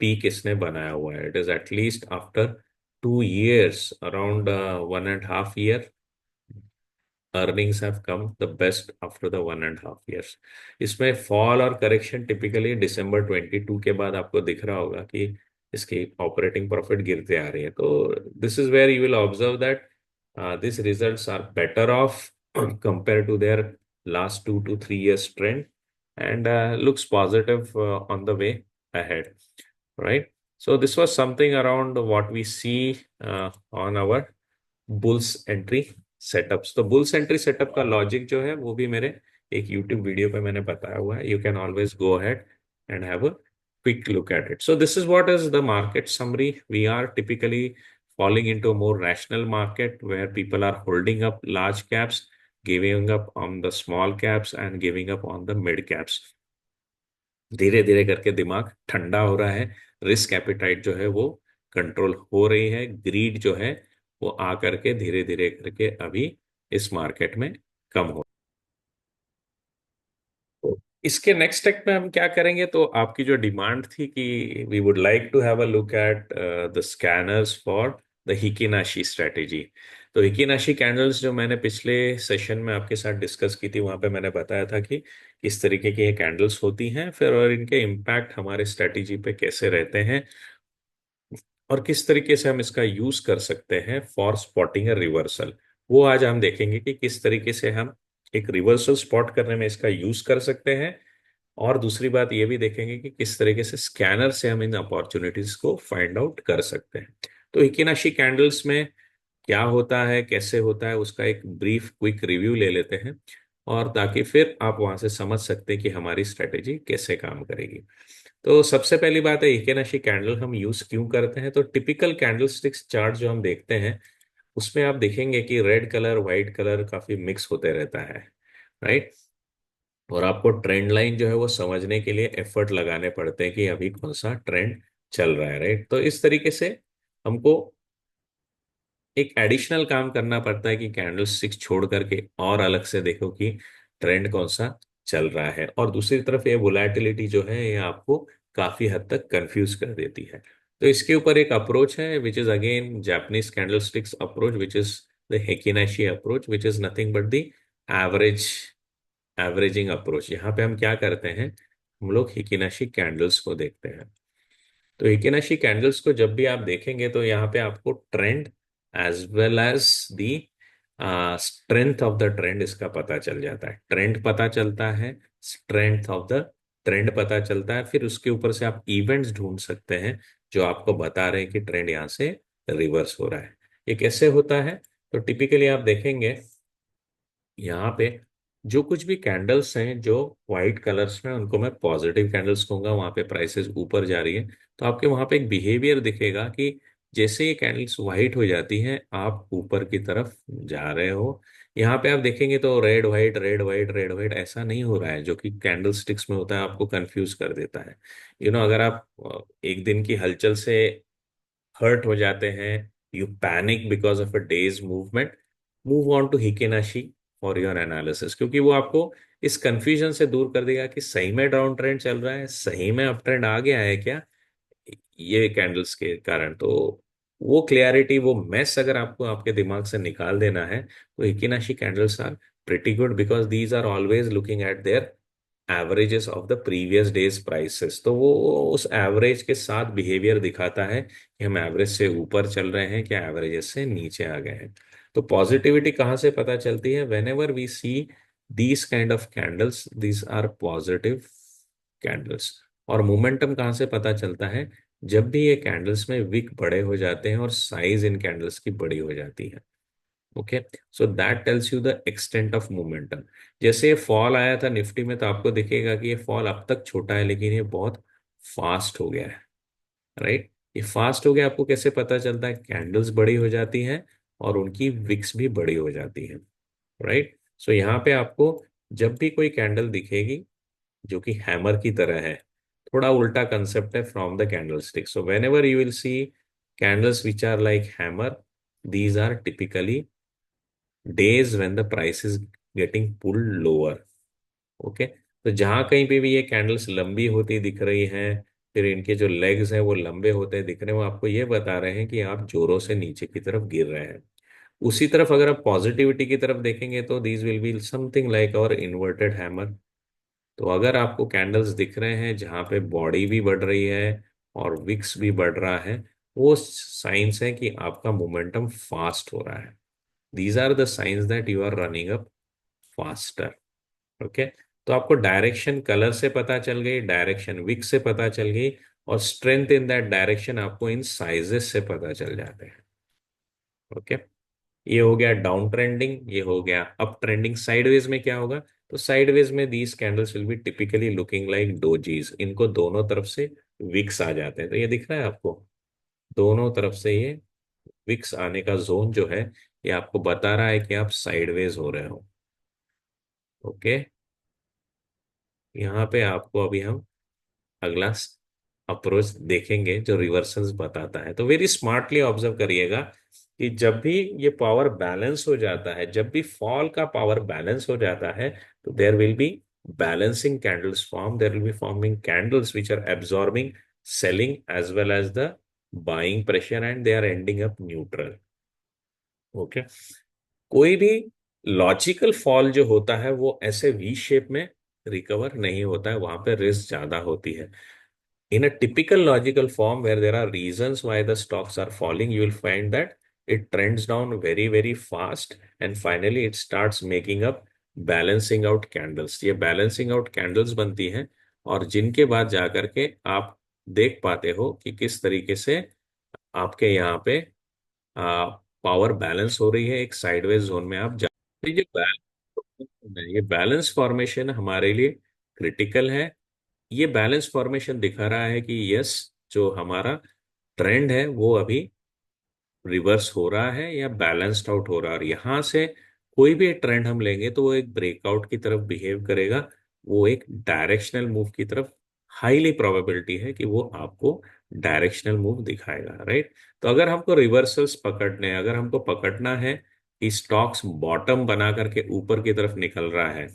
peak इसने बनाया हुआ है। It is at least after 2 years, around 1.5 year, earnings have come the best after the 1.5 years। इसमें फॉल और करेक्शन टिपिकली दिसंबर 22 के बाद आपको दिख रहा होगा कि इसकी ऑपरेटिंग प्रॉफिट गिरते आ रही है। तो this is where you will observe that this results are better off compare to their last 2 to 3 years trend, and looks positive on the way ahead, right? So this was something around what we see on our bulls entry setups. तो bulls entry setup का logic जो है वो भी मेरे एक YouTube video पे मैंने बताया हुआ है। You can always go ahead and have a quick look at it. So this is what is the market summary. We are typically falling into a more rational market where people are holding up large caps, giving up on the small caps and giving up on the mid caps। धीरे धीरे करके दिमाग ठंडा हो रहा है, risk appetite जो है वो कंट्रोल हो रही है, ग्रीड जो है वो आ करके धीरे धीरे करके अभी इस मार्केट में कम हो। तो इसके नेक्स्ट स्टेप में हम क्या करेंगे? तो आपकी जो डिमांड थी कि we would like to have a look at the scanners for the heikin ashi strategy. तो हिकिनाशी कैंडल्स जो मैंने पिछले सेशन में आपके साथ डिस्कस की थी, वहां पे मैंने बताया था कि किस तरीके की ये कैंडल्स होती हैं फिर, और इनके इम्पैक्ट हमारे स्ट्रेटेजी पे कैसे रहते हैं, और किस तरीके से हम इसका यूज कर सकते हैं फॉर स्पॉटिंग अ रिवर्सल। वो आज हम देखेंगे कि किस तरीके से हम एक रिवर्सल स्पॉट करने में इसका यूज कर सकते हैं। और दूसरी बात ये भी देखेंगे कि किस तरीके से स्कैनर से हम इन अपॉर्चुनिटीज को फाइंड आउट कर सकते हैं। तो इकिनाशी कैंडल्स में क्या होता है, कैसे होता है, उसका एक ब्रीफ क्विक रिव्यू ले लेते हैं, और ताकि फिर आप वहां से समझ सकते हैं कि हमारी स्ट्रेटेजी कैसे काम करेगी। तो सबसे पहली बात है इकेनाशी कैंडल हम यूज क्यों करते हैं। तो टिपिकल कैंडल स्टिक्स चार्ट जो हम देखते हैं उसमें आप देखेंगे कि रेड कलर व्हाइट कलर काफी मिक्स होते रहता है, राइट। और आपको ट्रेंड लाइन जो है वो समझने के लिए एफर्ट लगाने पड़ते हैं कि अभी कौन सा ट्रेंड चल रहा है, राइट। तो इस तरीके से हमको एक एडिशनल काम करना पड़ता है कि कैंडल स्टिक्स छोड़ करके और अलग से देखो कि ट्रेंड कौन सा चल रहा है। और दूसरी तरफ ये वोलेटिलिटी जो है ये आपको काफी हद तक कंफ्यूज कर देती है। तो इसके ऊपर एक अप्रोच है which is again Japanese candle sticks approach, which is the heikin ashi approach, which is nothing but the average averaging approach. यहाँ पे हम क्या करते हैं, हम लोग हिकिनाशी कैंडल्स को देखते हैं। तो हिकिनाशी कैंडल्स को जब भी आप देखेंगे तो यहाँ पे आपको trend as well as the strength of the trend इसका पता चल जाता है। ट्रेंड पता चलता है, स्ट्रेंथ ऑफ द ट्रेंड पता चलता है, फिर उसके ऊपर से आप इवेंट्स ढूंढ सकते हैं जो आपको बता रहे हैं कि ट्रेंड यहाँ से रिवर्स हो रहा है। ये कैसे होता है? तो टिपिकली आप देखेंगे यहाँ पे जो कुछ भी कैंडल्स हैं जो व्हाइट कलर्स में, उनको मैं पॉजिटिव कैंडल्स कहूंगा। वहां पे प्राइसेस ऊपर जा रही है तो आपके वहां पे एक बिहेवियर दिखेगा कि जैसे ये कैंडल्स व्हाइट हो जाती हैं आप ऊपर की तरफ जा रहे हो, यहाँ पे आप देखेंगे तो red white red white red white ऐसा नहीं हो रहा है, जो कि कैंडल स्टिक्स में होता है आपको कंफ्यूज कर देता है। अगर आप एक दिन की हलचल से हर्ट हो जाते हैं, you panic because of a day's movement, move on to heikin ashi for your analysis, क्योंकि वो आपको इस कंफ्यूजन से दूर कर देगा कि सही में डाउन ट्रेंड चल रहा है, सही में अप ट्रेंड आ गया है क्या, ये कैंडल्स के कारण। तो वो क्लियरिटी, वो मेस अगर आपको आपके दिमाग से निकाल देना है, तो heikin ashi candles are pretty good because these are always looking at their averages of the previous days prices. तो वो उस एवरेज के साथ बिहेवियर दिखाता है कि हम एवरेज से ऊपर चल रहे हैं क्या एवरेजेस से नीचे आ गए हैं। तो पॉजिटिविटी कहाँ से पता चलती है? Whenever we see these kind of candles, these are positive candles. और मोमेंटम कहाँ से पता चलता है? जब भी ये कैंडल्स में विक बड़े हो जाते हैं और साइज इन कैंडल्स की बड़ी हो जाती है। Okay, so that tells you the extent of momentum. जैसे फॉल आया था निफ्टी में, तो आपको दिखेगा कि ये फॉल अब तक छोटा है, लेकिन ये बहुत फास्ट हो गया है। राइट, ये फास्ट हो गया आपको कैसे पता चलता है? कैंडल्स बड़ी हो जाती हैं और उनकी विक्स भी बड़ी हो जाती है। राइट, सो यहाँ पे आपको जब भी कोई कैंडल दिखेगी जो कि हैमर की तरह है, थोड़ा उल्टा कंसेप्ट है from the candlestick. So whenever you will see candles which are like hammer, these are typically days when the price is getting pulled lower. Okay, तो जहां कहीं पे भी ये कैंडल्स लंबी होती दिख रही हैं, फिर इनके जो लेग्स हैं वो लंबे होते दिख रहे हैं, वो आपको ये बता रहे हैं कि आप जोरों से नीचे की तरफ गिर रहे हैं। उसी तरफ अगर आप पॉजिटिविटी की तरफ देखेंगे तो these will be something like our inverted hammer. तो अगर आपको कैंडल्स दिख रहे हैं जहां पे बॉडी भी बढ़ रही है और विक्स भी बढ़ रहा है, वो साइंस है कि आपका मोमेंटम फास्ट हो रहा है। These are the signs that you are running up faster. Okay, तो आपको डायरेक्शन कलर से पता चल गई, डायरेक्शन विक से पता चल गई, और स्ट्रेंथ इन दैट डायरेक्शन आपको इन साइजेस से पता चल जाते हैं। ओके, ये हो गया डाउन ट्रेंडिंग, ये हो गया अप ट्रेंडिंग। साइडवेज में क्या होगा? तो साइडवेज में these candles will be typically looking like dojis, इनको दोनों तरफ से विक्स आ जाते हैं। तो ये दिख रहा है आपको, दोनों तरफ से ये विक्स आने का जोन जो है, ये आपको बता रहा है कि आप साइडवेज हो रहे हो। ओके, यहाँ पे आपको अभी हम अगला अप्रोच देखेंगे जो रिवर्सल्स बताता है। तो वेरी स्मार्टली ऑब्जर्व करिएगा कि जब भी ये पावर बैलेंस हो जाता है, जब भी फॉल का पावर बैलेंस हो जाता है, तो there will be balancing candles form, there will be forming candles which are absorbing selling as well as the buying pressure, and they are ending up neutral. Okay, कोई भी logical fall जो होता है वो ऐसे वी शेप में recover नहीं होता है, वहां पे रिस्क ज्यादा होती है। In a typical logical form where there are reasons why the stocks are falling, you will find that it trends down very, very fast, and finally it starts making up balancing out candles। ये balancing out candles बनती हैं, और जिनके बाद जाकर के आप देख पाते हो कि किस तरीके से आपके यहाँ पे पावर बैलेंस हो रही है, एक साइडवेज जोन में आप जा। तो ये बैलेंस फॉर्मेशन हमारे लिए क्रिटिकल है। ये बैलेंस फॉर्मेशन दिखा रहा है कि यस, जो हमारा ट्रेंड है वो अभी रिवर्स हो रहा है या बैलेंस्ड आउट हो रहा है, और यहाँ से कोई भी ट्रेंड हम लेंगे तो वो एक ब्रेकआउट की तरफ बिहेव करेगा, वो एक डायरेक्शनल मूव की तरफ हाईली प्रोबेबिलिटी है कि वो आपको डायरेक्शनल मूव दिखाएगा। राइट, तो अगर हमको रिवर्सल्स पकड़ने, अगर हमको पकड़ना है कि स्टॉक्स बॉटम बना करके ऊपर की तरफ निकल रहा है,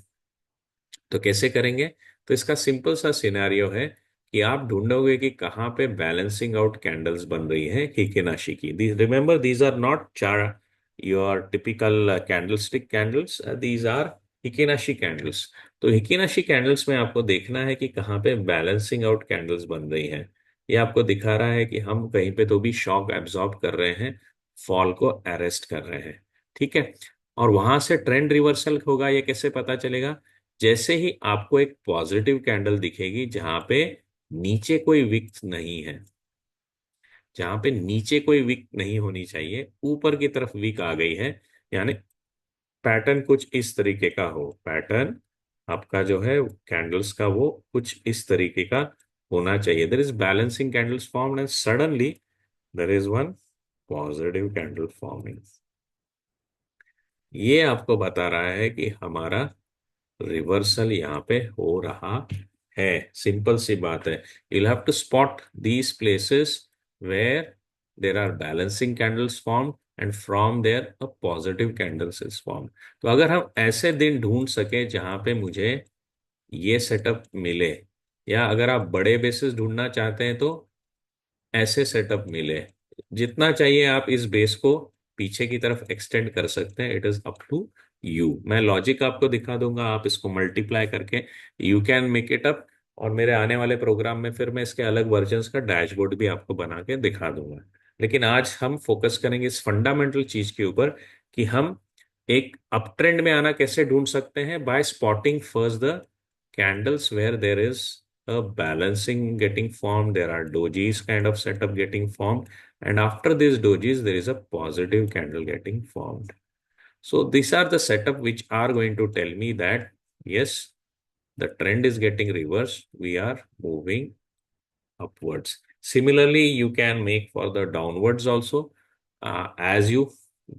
तो कैसे करेंगे? तो इसका सिंपल सा सिनेरियो है कि आप ढूंढोगे कि कहाँ पे बैलेंसिंग आउट कैंडल्स बन रही है हिकेनाशी की। रिमेंबर, दीज आर नॉट चार your typical candlestick candles, these are heikin ashi candles. तो हिकेनाशी कैंडल्स में आपको देखना है कि कहाँ पे बैलेंसिंग आउट कैंडल्स बन रही हैं। ये आपको दिखा रहा है कि हम कहीं पे तो भी शॉक एब्जॉर्ब कर रहे हैं, फॉल को अरेस्ट कर रहे हैं। ठीक है, और वहां से ट्रेंड रिवर्सल होगा, ये कैसे पता चलेगा? जैसे ही आपको एक पॉजिटिव कैंडल दिखेगी जहां पे नीचे कोई विक नहीं है, जहां पे नीचे कोई विक नहीं होनी चाहिए, ऊपर की तरफ विक आ गई है, यानी पैटर्न कुछ इस तरीके का हो, पैटर्न आपका जो है कैंडल्स का वो कुछ इस तरीके का होना चाहिए। There is balancing candles formed and suddenly there is one positive candle forming. ये आपको बता रहा है कि हमारा रिवर्सल यहाँ पे हो रहा है। सिंपल सी बात है। you'll have to spot these places where there are balancing candles formed and from there a positive candles is formed। तो अगर हम ऐसे दिन ढूंढ सके जहां पे मुझे ये सेटअप मिले, या अगर आप बड़े बेसिस ढूंढना चाहते हैं तो ऐसे सेटअप मिले, जितना चाहिए आप इस बेस को पीछे की तरफ एक्सटेंड कर सकते हैं। It is up to you. मैं लॉजिक आपको दिखा दूंगा, आप इसको मल्टीप्लाई करके you can make it up. और मेरे आने वाले प्रोग्राम में फिर मैं इसके अलग वर्जन्स का डैशबोर्ड भी आपको बना के दिखा दूंगा। लेकिन आज हम फोकस करेंगे इस फंडामेंटल चीज के ऊपर कि हम एक अप ट्रेंड में आना कैसे ढूंढ सकते हैं, by spotting first the candles where there is a balancing getting formed, there are dojis kind of setup getting formed, and after these dojis, there is a positive candle getting formed. So these are the setup which are going to tell me that yes, the trend is getting reversed. We are moving upwards. Similarly, you can make for the downwards also, as you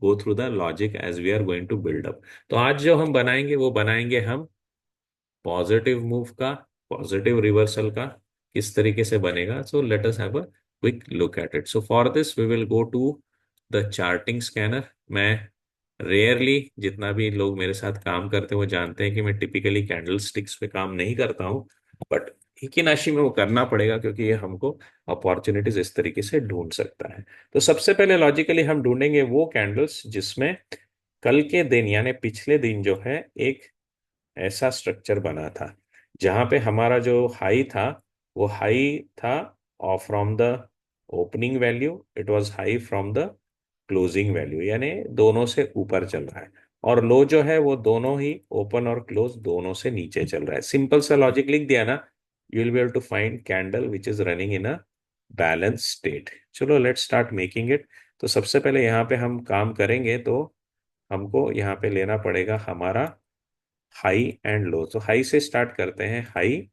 go through the logic as we are going to build up. तो आज जो हम बनाएंगे वो बनाएंगे हम positive move का, positive reversal का किस तरीके से बनेगा। So let us have a quick look at it. So for this we will go to the charting scanner. मैं रेयरली, जितना भी लोग मेरे साथ काम करते हैं वो जानते हैं कि मैं टिपिकली कैंडल स्टिक्स पे काम नहीं करता हूँ, बट हिकिनाशी में वो करना पड़ेगा क्योंकि ये हमको अपॉर्चुनिटीज इस तरीके से ढूंढ सकता है। तो सबसे पहले लॉजिकली हम ढूंढेंगे वो कैंडल्स जिसमें कल के दिन यानी पिछले दिन जो है एक ऐसा स्ट्रक्चर बना था जहां पे हमारा जो हाई था वो हाई था और from the opening value it was high from the closing value, यानी दोनों से ऊपर चल रहा है। और लो जो है वो दोनों ही ओपन और क्लोज दोनों से नीचे चल रहा है। सिंपल सा लॉजिक लिख दिया ना, you will be able to find candle which is running in a balance state. चलो लेट्स स्टार्ट मेकिंग इट। तो सबसे पहले यहाँ पे हम काम करेंगे तो हमको यहाँ पे लेना पड़ेगा हमारा हाई एंड लो। तो हाई से स्टार्ट करते हैं, हाई।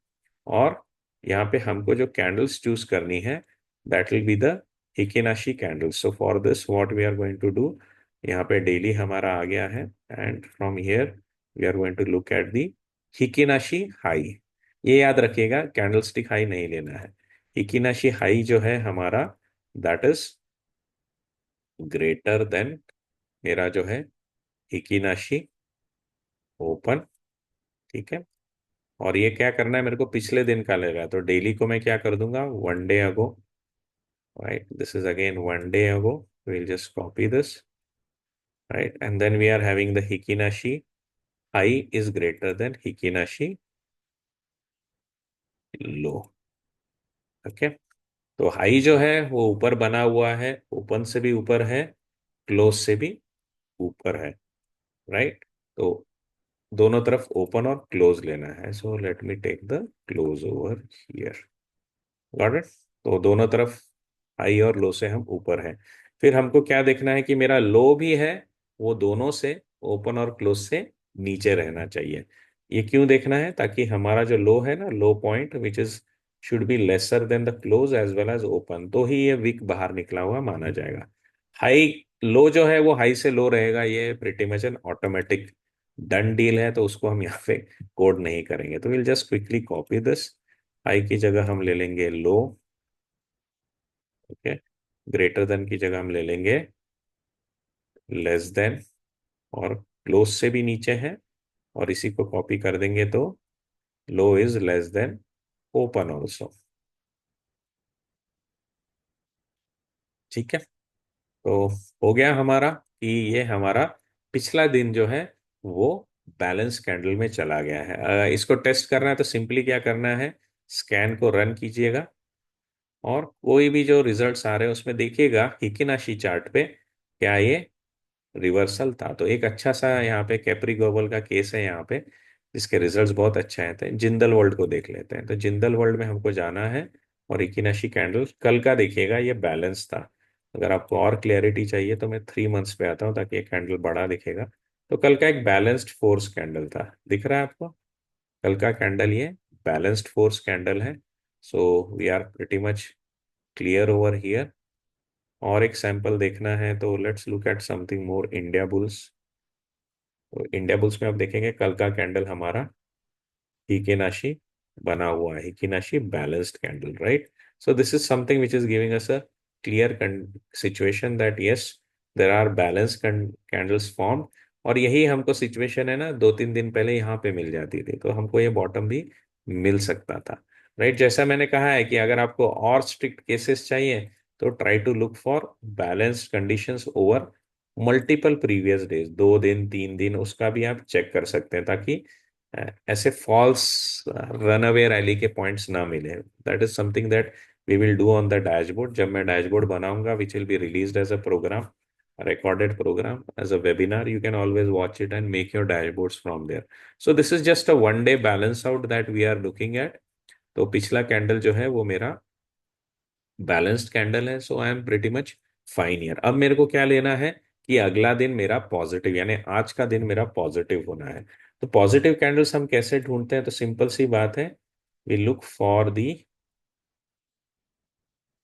और यहाँ पे हमको जो कैंडल्स चूज करनी है that will be the heikin ashi candles. So for this what we are going to do, यहाँ पे डेली हमारा आ गया है and from here we are going to look at the heikin ashi high. ये याद रखिएगा, कैंडल स्टिक हाई नहीं लेना है। हिकिनाशी हाई जो है हमारा दैट इज ग्रेटर देन मेरा जो है हिकिनाशी ओपन। ठीक है। और ये क्या करना है, मेरे को पिछले दिन का लग रहा है तो डेली को मैं क्या कर दूंगा, one day ago. Right, this is again one day ago. we'll just copy this, right, and then we are having the hikinashi high is greater than hikinashi low। Okay. तो हाई जो है वो ऊपर बना हुआ है, ओपन से भी ऊपर है, क्लोज से भी ऊपर है। राइट। तो दोनों तरफ ओपन और क्लोज लेना है। So let me take the close over here. Got it. तो दोनों तरफ हाई और लो से हम ऊपर हैं। फिर हमको क्या देखना है कि मेरा लो भी है वो दोनों से ओपन और क्लोज से नीचे रहना चाहिए। ये क्यों देखना है, ताकि हमारा जो लो है ना, low point which is should be lesser than the close as well as open, तो ही ये वीक बाहर निकला हुआ माना जाएगा। हाई लो जो है वो हाई से लो रहेगा, ये pretty much N automatic done deal है, तो उसको हम यहाँ पे कोड नहीं करेंगे। तो will just quickly copy this. High की जगह हम ले लेंगे लो। ओके। ग्रेटर देन की जगह हम ले लेंगे लेस देन। और क्लोज से भी नीचे है, और इसी को कॉपी कर देंगे तो low is less than open also. ठीक है। तो हो गया हमारा कि ये हमारा पिछला दिन जो है वो बैलेंस कैंडल में चला गया है। इसको टेस्ट करना है तो सिंपली क्या करना है, स्कैन को रन कीजिएगा और कोई भी जो रिजल्ट्स आ रहे हैं उसमें देखिएगा हिकिनाशी चार्ट पे क्या ये रिवर्सल था। तो एक अच्छा सा यहाँ पे कैप्री ग्लोबल का केस है यहाँ पे, जिसके रिजल्ट्स बहुत अच्छे आए थे। जिंदल वर्ल्ड को देख लेते हैं। तो जिंदल वर्ल्ड में हमको जाना है और इकिनाशी कैंडल कल का देखिएगा ये बैलेंस था। अगर आपको और क्लियरिटी चाहिए तो मैं 3 मंथ्स पे आता हूँ ताकि ये कैंडल बड़ा दिखेगा। तो कल का एक बैलेंस्ड फोर्स कैंडल था, दिख रहा है आपको। कल का कैंडल ये बैलेंस्ड फोर्स कैंडल है। So we are pretty much clear over here. और एक सैंपल देखना है तो let's look at something more Indiabulls. तो इंडिया बुल्स में आप देखेंगे कल का कैंडल हमारा Hikinashi बना हुआ है, Hikinashi balanced candle, right? So this is something which is giving us a clear situation that yes, there are balanced candles formed. और यही हमको सिचुएशन है ना, 2-3 दिन पहले यहाँ पे मिल जाती थी, तो हमको ये बॉटम भी मिल सकता था, राइट? जैसा मैंने कहा है कि अगर आपको और स्ट्रिक्ट केसेस चाहिए तो try to look for balanced conditions over multiple previous days, 2 दिन 3 दिन, उसका भी आप चेक कर सकते हैं, ताकि ऐसे फॉल्स रन अवे रैली के पॉइंट्स ना मिले। That is something that we will do on the dashboard. जब मैं डैशबोर्ड बनाऊंगा which will be released as a program, recorded program as a webinar, you can always watch it and make your dashboards from there. So this is just a 1 day balance out that we are looking at. तो पिछला candle जो है वो मेरा balanced candle है, so I am pretty much fine here. अब मेरे को क्या लेना है कि अगला दिन मेरा पॉजिटिव, यानी आज का दिन मेरा पॉजिटिव होना है। तो पॉजिटिव कैंडल्स हम कैसे ढूंढते हैं? तो सिंपल सी बात है, we look for the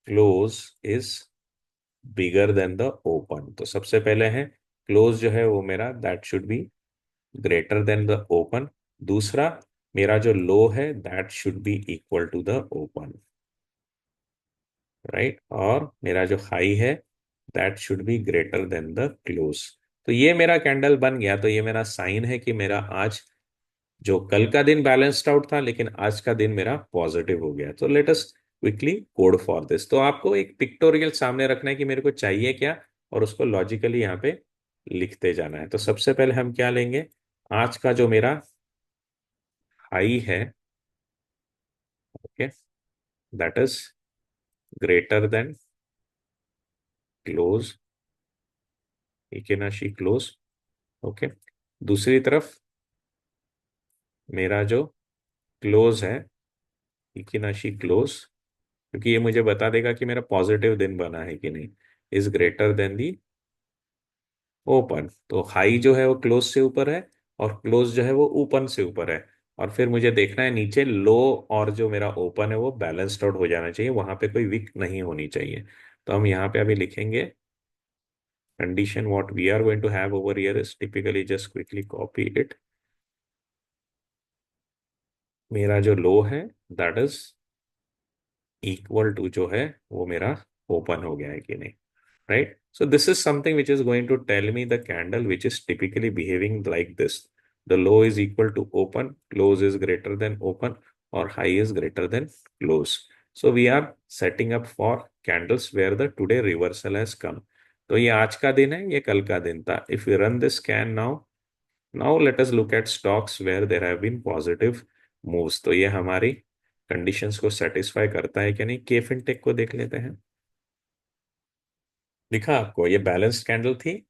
close is bigger than the open. तो सबसे पहले है क्लोज जो है वो मेरा that should be greater than the open. दूसरा, मेरा जो लो है that should be equal to the open, right? और मेरा जो हाई है that should be greater than the close. तो ये मेरा कैंडल बन गया, तो ये मेरा साइन है कि मेरा आज जो कल का दिन बैलेंस्ड आउट था, लेकिन आज का दिन मेरा पॉजिटिव हो गया। तो let us quickly code for this. तो आपको एक पिक्टोरियल सामने रखना है कि मेरे को चाहिए क्या, और उसको लॉजिकली यहाँ पे लिखते जाना है। तो सबसे पहले हम क्या लेंगे, आज का जो मेरा हाई है, okay, that is greater than close, heikin ashi close, okay. दूसरी तरफ मेरा जो क्लोज है, इकिनाशी क्लोज, क्योंकि ये मुझे बता देगा कि मेरा पॉजिटिव दिन बना है कि नहीं, is greater then the open. तो हाई जो है वो क्लोज से ऊपर है, और क्लोज जो है वो ओपन से ऊपर है। और फिर मुझे देखना है नीचे लो, और जो मेरा ओपन है वो बैलेंस्ड आउट हो जाना चाहिए, वहां पे कोई विक नहीं होनी चाहिए। तो हम यहाँ पे अभी लिखेंगे condition what we are going to have over here is typically, just quickly copy it. मेरा जो लो है दैट इज इक्वल टू जो है वो मेरा ओपन हो गया है कि नहीं, right? So this is something which is going to tell me the candle which is typically behaving like this. The low is equal to open, close is greater than open, or high is greater than close. So we are setting up for candles where the today reversal has come. तो ये आज का दिन है, ये कल का दिन था। If we run this scan now, now let us look at stocks where there have been positive moves. तो ये हमारी कंडीशंस को सेटिस्फाई करता है कि नहीं। के फिनटेक को देख लेते हैं। दिखा आपको, ये बैलेंस्ड कैंडल थी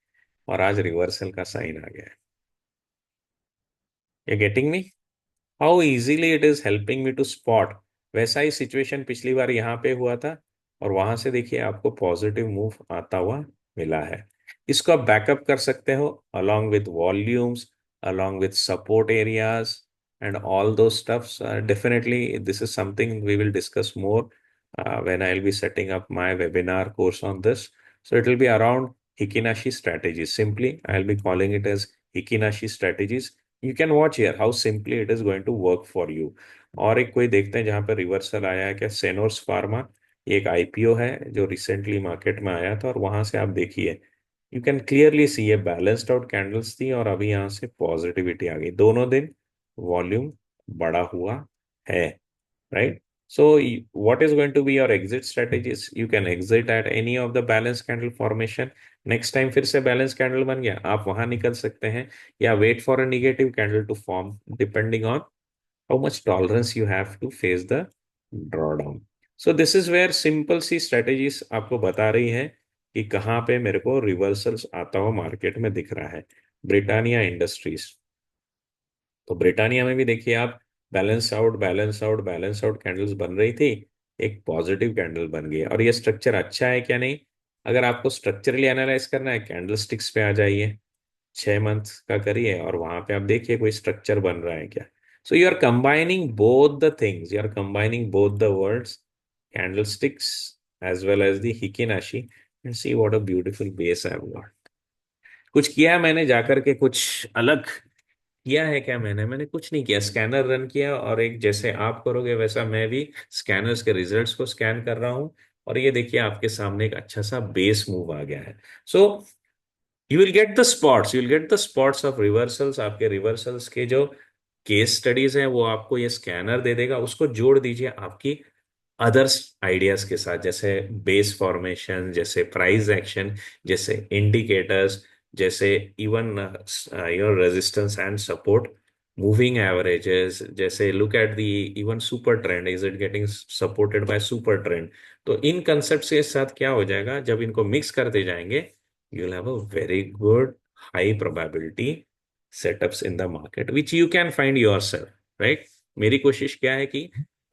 और आज रिवर्सल का साइन आ गया है। ये getting me how easily it is helping me to spot. वैसा ही सिचुएशन पिछली बार यहाँ पे हुआ था, और वहां से देखिए आपको पॉजिटिव मूव आता हुआ मिला है। इसको आप बैकअप कर सकते हो along with volumes, along with support areas and all those stuffs. Definitely this is something we will discuss more when I'll be setting up my webinar course on this. So it will be around Hikinashi strategies. Simply I'll be calling it as Hikinashi strategies. You can watch here how simply it is going to work for you. और एक कोई देखते हैं जहां पर reversal आया है क्या, सेनोर्स फार्मा। ये एक आईपीओ है जो रिसेंटली मार्केट में आया था, और वहां से आप देखिए यू कैन क्लियरली सी ये बैलेंस्ड आउट कैंडल्स थी, और अभी यहाँ से पॉजिटिविटी आ गई। दोनों दिन वॉल्यूम बड़ा हुआ है, right? So what is going to be your exit strategies? You can exit at any of the balance candle formation. Next time फिर से balance candle बन गया, आप वहां निकल सकते हैं, या wait for a negative candle to form depending on how much tolerance you have to face the drawdown. So this is where simple C strategies आपको बता रही है कि कहाँ पे मेरे को रिवर्सल्स आता हुआ मार्केट में दिख रहा है। ब्रिटानिया इंडस्ट्रीज, तो ब्रिटानिया में भी देखिए आप, balance out balance out balance out candles बन रही थी, एक पॉजिटिव कैंडल बन गई। और ये स्ट्रक्चर अच्छा है क्या नहीं, अगर आपको स्ट्रक्चरली एनालाइज करना है कैंडल स्टिक्स पे आ जाइए, 6 मंथ का करिए, और वहां पे आप देखिए कोई स्ट्रक्चर बन रहा है क्या। So you are combining both the things, you are combining both the words, candle sticks as well as the heikin ashi, and see what a beautiful base I have got. कुछ किया मैंने जाकर के कुछ अलग किया है क्या? मैंने कुछ नहीं किया, स्कैनर रन किया और एक जैसे आप करोगे वैसा मैं भी स्कैनर्स के रिजल्ट्स को स्कैन कर रहा हूँ। और ये देखिए आपके सामने एक अच्छा सा बेस मूव आ गया है। So you will get the spots of reversals. आपके रिवर्सल्स के जो केस स्टडीज हैं वो आपको ये स्कैनर दे देगा। उसको जोड़ दीजिए आपकी अदर्स आइडियाज के साथ, जैसे बेस फॉर्मेशन, जैसे प्राइस एक्शन, जैसे इंडिकेटर्स, जैसे even your resistance and support, moving averages, जैसे look at the even super trend, is it getting supported by super trend. तो इन कंसेप्ट के साथ क्या हो जाएगा, जब इनको मिक्स करते जाएंगे you will have a very good high probability setups in the market which you can find yourself, right. मेरी कोशिश क्या है कि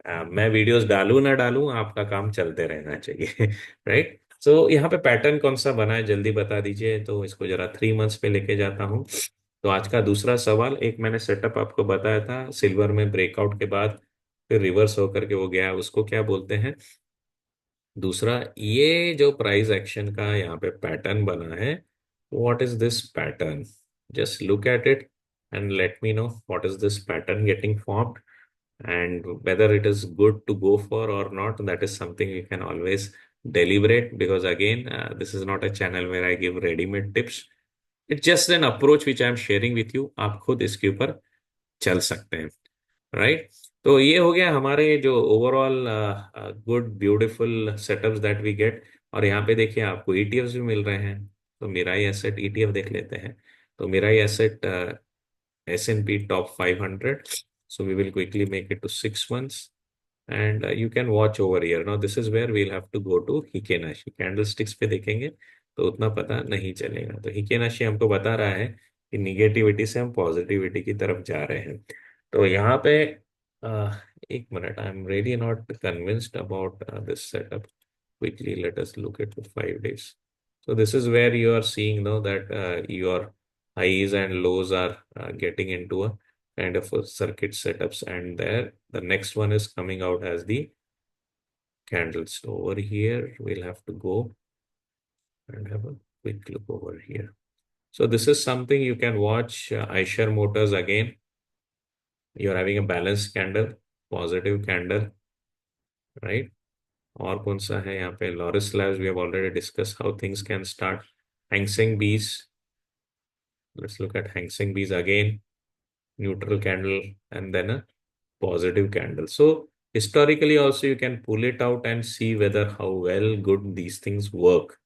मैं वीडियोस डालूं ना डालूं, आपका काम चलते रहना चाहिए राइट। सो यहाँ पे पैटर्न कौन सा बना है जल्दी बता दीजिए, तो इसको जरा 3 मंथ्स पे लेके जाता हूँ। तो आज का दूसरा सवाल, एक मैंने सेटअप आपको बताया था सिल्वर में ब्रेकआउट के बाद फिर रिवर्स होकर के वो गया, उसको क्या बोलते हैं। दूसरा, ये जो प्राइस एक्शन का यहाँ पे पैटर्न बना है, what is this pattern? Just look at it and let me know what is this pattern getting formed, and whether it is good to go for or not, that is something you can always deliberate, because again this is not a channel where I give ready-made tips. It's just an approach which I am sharing with you. आप खुद इसके ऊपर चल सकते हैं, right. तो ये हो गया हमारे जो overall good beautiful setups that we get. और यहाँ पे देखिए आपको ईटीएफ्स भी मिल रहे हैं। तो मेरा ही एसेट ईटीएफ देख लेते हैं। तो मेरा ही asset S&P top 500. So we will quickly make it to 6 months. And you can watch over here. Now this is where we'll have to go to Hikenashi. Candlesticks पे देखेंगे तो उतना पता नहीं चलेगा। तो Hikenashi हमको बता रहा है कि निगेटिविटी से हम पॉजिटिविटी की तरफ जा रहे हैं। तो यहाँ पे एक minute, I am really not convinced about this setup. Quickly let us look at the 5 days. So this is where you are seeing now that your highs and lows are getting into a kind of a circuit setups, and there the next one is coming out as the candles. So over here we'll have to go and have a quick look over here. So this is something you can watch. Eicher Motors again, you're having a balanced candle, positive candle, right? और कौन सा है यहाँ पे? Loris Labs, we have already discussed how things can start. Hang Seng Bees, let's look at Hang Seng Bees again, neutral candle and then a positive candle. So historically also you can pull it out and see whether how well good these things work.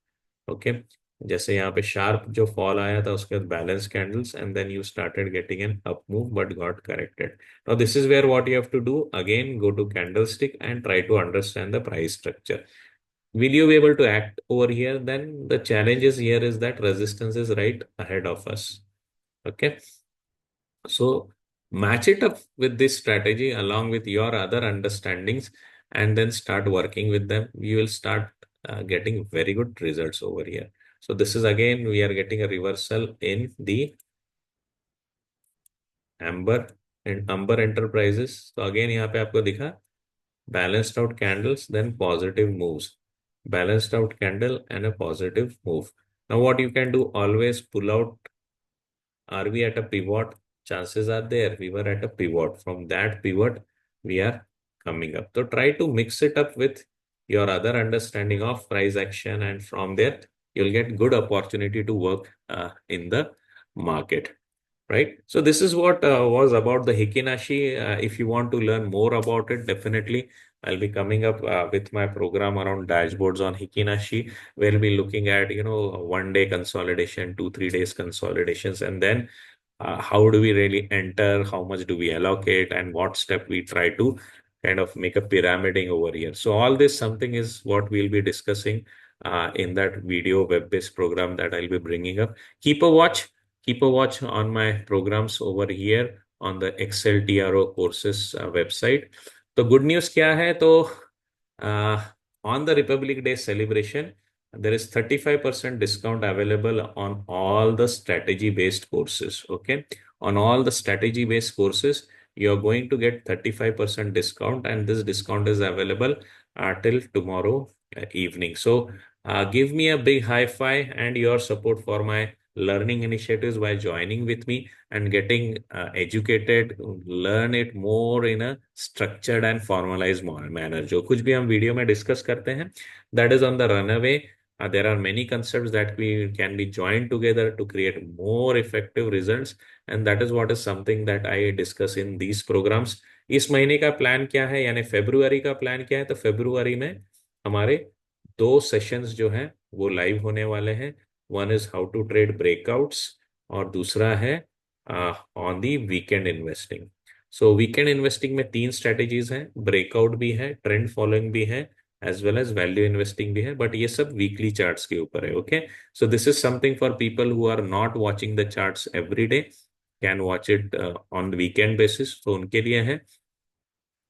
Okay, जैसे यहाँ पे sharp जो fall आया था उसके बाद balance candles and then you started getting an up move but got corrected. Now this is where what you have to do, again go to candlestick and try to understand the price structure. Will you be able to act over here? Then the challenges here is that resistance is right ahead of us. Okay. So match it up with this strategy along with your other understandings and then start working with them. You will start getting very good results over here. So this is again, we are getting a reversal in the Amber and Amber Enterprises. So again, यहाँ पे आपको दिखा balanced out candles, then positive moves, balanced out candle and a positive move. Now what you can do, always pull out, are we at a pivot? Chances are there we were at a pivot. From that pivot, we are coming up. So try to mix it up with your other understanding of price action, and from there, you'll get good opportunity to work in the market. Right. So this is what was about the Hikinashi. If you want to learn more about it, definitely I'll be coming up with my program around dashboards on Hikinashi. We'll be looking at, 1 day consolidation, 2, 3 days consolidations, and then how do we really enter, how much do we allocate, and what step we try to kind of make a pyramiding over here. So all this something is what we'll be discussing in that video web-based program that I'll be bringing up. Keep a watch on my programs over here on the Excel TRO courses website. तो good news क्या है? तो on the Republic Day celebration, there is 35% discount available on all the strategy based courses. Okay, on all the strategy based courses, you are going to get 35% discount, and this discount is available till tomorrow evening. So give me a big high five and your support for my learning initiatives by joining with me and getting educated, learn it more in a structured and formalized manner. जो कुछ भी हम video में discuss करते हैं, that is on the runaway. There are many concepts that we can be joined together to create more effective results, and that is what is something that I discuss in these programs. इस महीने का plan क्या है, यानी February का plan क्या है? तो फेब्रुवरी में हमारे दो सेशंस जो हैं वो लाइव होने वाले हैं. One is how to trade breakouts, और दूसरा है on the weekend investing. So weekend investing में तीन स्ट्रेटेजीज हैं, ब्रेकआउट भी है, ट्रेंड फॉलोइंग भी है, as well as value investing भी है, बट ये सब वीकली चार्ट्स के ऊपर है. Okay, so this is something for people who are not watching the charts every day, can watch it on weekend basis, तो उनके लिए है.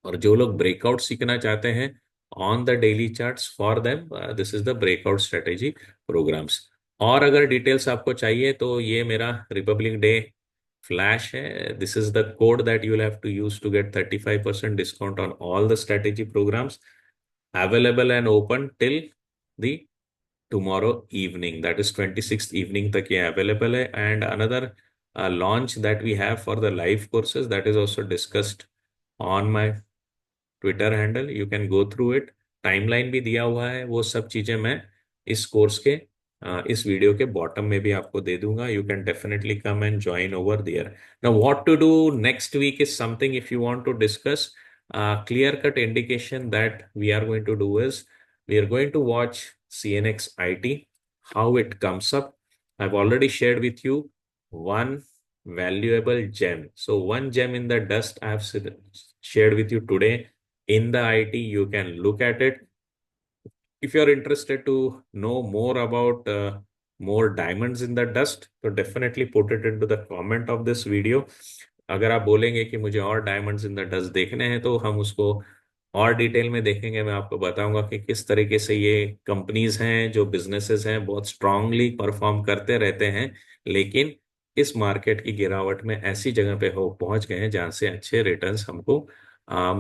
और जो लोग ब्रेकआउट सीखना चाहते हैं on the daily charts, for them this is the breakout strategy programs. और अगर डिटेल्स आपको चाहिए तो ये मेरा रिपब्लिक डे फ्लैश है. This is the code that you will have to use to get 35% discount on all the strategy programs, available and open till the tomorrow evening, that is 26th evening तक ये available है. And another launch that we have for the live courses, that is also discussed on my Twitter handle. You can go through it, timeline भी दिया हुआ है. वो सब चीजें मैं इस कोर्स के इस वीडियो के बॉटम में भी आपको दे दूंगा. You can definitely come and join over there. Now what to do next week is something if you want to discuss. Clear cut indication that we are going to do is we are going to watch CNX IT, how it comes up. I've already shared with you one valuable gem. So one gem in the dust I have shared with you today in the IT. You can look at it. If you're interested to know more about more diamonds in the dust, तो definitely put it into the comment of this video. अगर आप बोलेंगे कि मुझे और diamonds in the dust देखने हैं तो हम उसको और डिटेल में देखेंगे. मैं आपको बताऊंगा कि किस तरीके से ये कंपनीज हैं, जो बिजनेसेस हैं, बहुत स्ट्रांगली परफॉर्म करते रहते हैं, लेकिन इस मार्केट की गिरावट में ऐसी जगह पे हो पहुंच गए हैं जहां से अच्छे रिटर्न्स हमको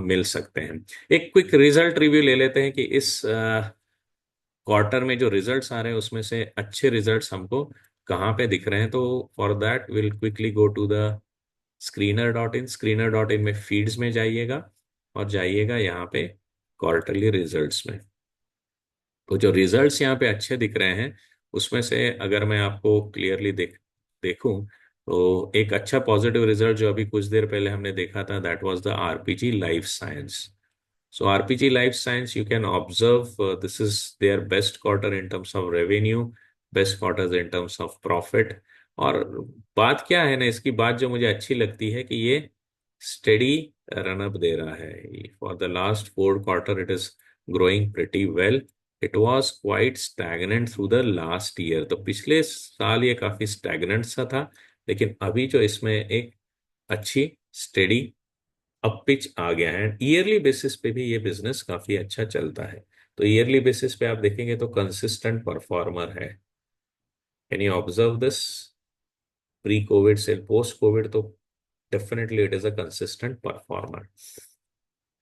मिल सकते हैं. एक क्विक रिजल्ट रिव्यू ले लेते हैं कि इस क्वार्टर में जो रिजल्ट्स आ रहे हैं उसमें से अच्छे रिजल्ट्स हमको कहाँ पे दिख रहे हैं. तो for that will quickly go to the screener.in. screener.in में फीड्स में जाइएगा और जाइएगा यहाँ पे क्वार्टरली रिजल्ट्स में. तो जो रिजल्ट्स यहाँ पे अच्छे दिख रहे हैं उसमें से अगर मैं आपको क्लियरली देखूं तो एक अच्छा पॉजिटिव रिजल्ट जो अभी कुछ देर पहले हमने देखा था, that was the RPG life science. So RPG Life Science, you can observe this is their best quarter in terms of revenue, best quarters in terms of profit. और बात क्या है ना, इसकी बात जो मुझे अच्छी लगती है कि ये स्टेडी रन अप दे रहा है. For the last 4 quarter it is growing pretty well. It was quite stagnant through the last year. तो पिछले साल ये काफी स्टैग्नेंट सा था, लेकिन अभी जो इसमें एक अच्छी स्टेडी अब पिच आ गया है. ईयरली बेसिस पे भी ये बिजनेस काफी अच्छा चलता है. तो ईयरली बेसिस पे आप देखेंगे तो कंसिस्टेंट परफॉर्मर है. Can you observe this? Pre Covid से पोस्ट कोविड तो definitely it is a consistent performer.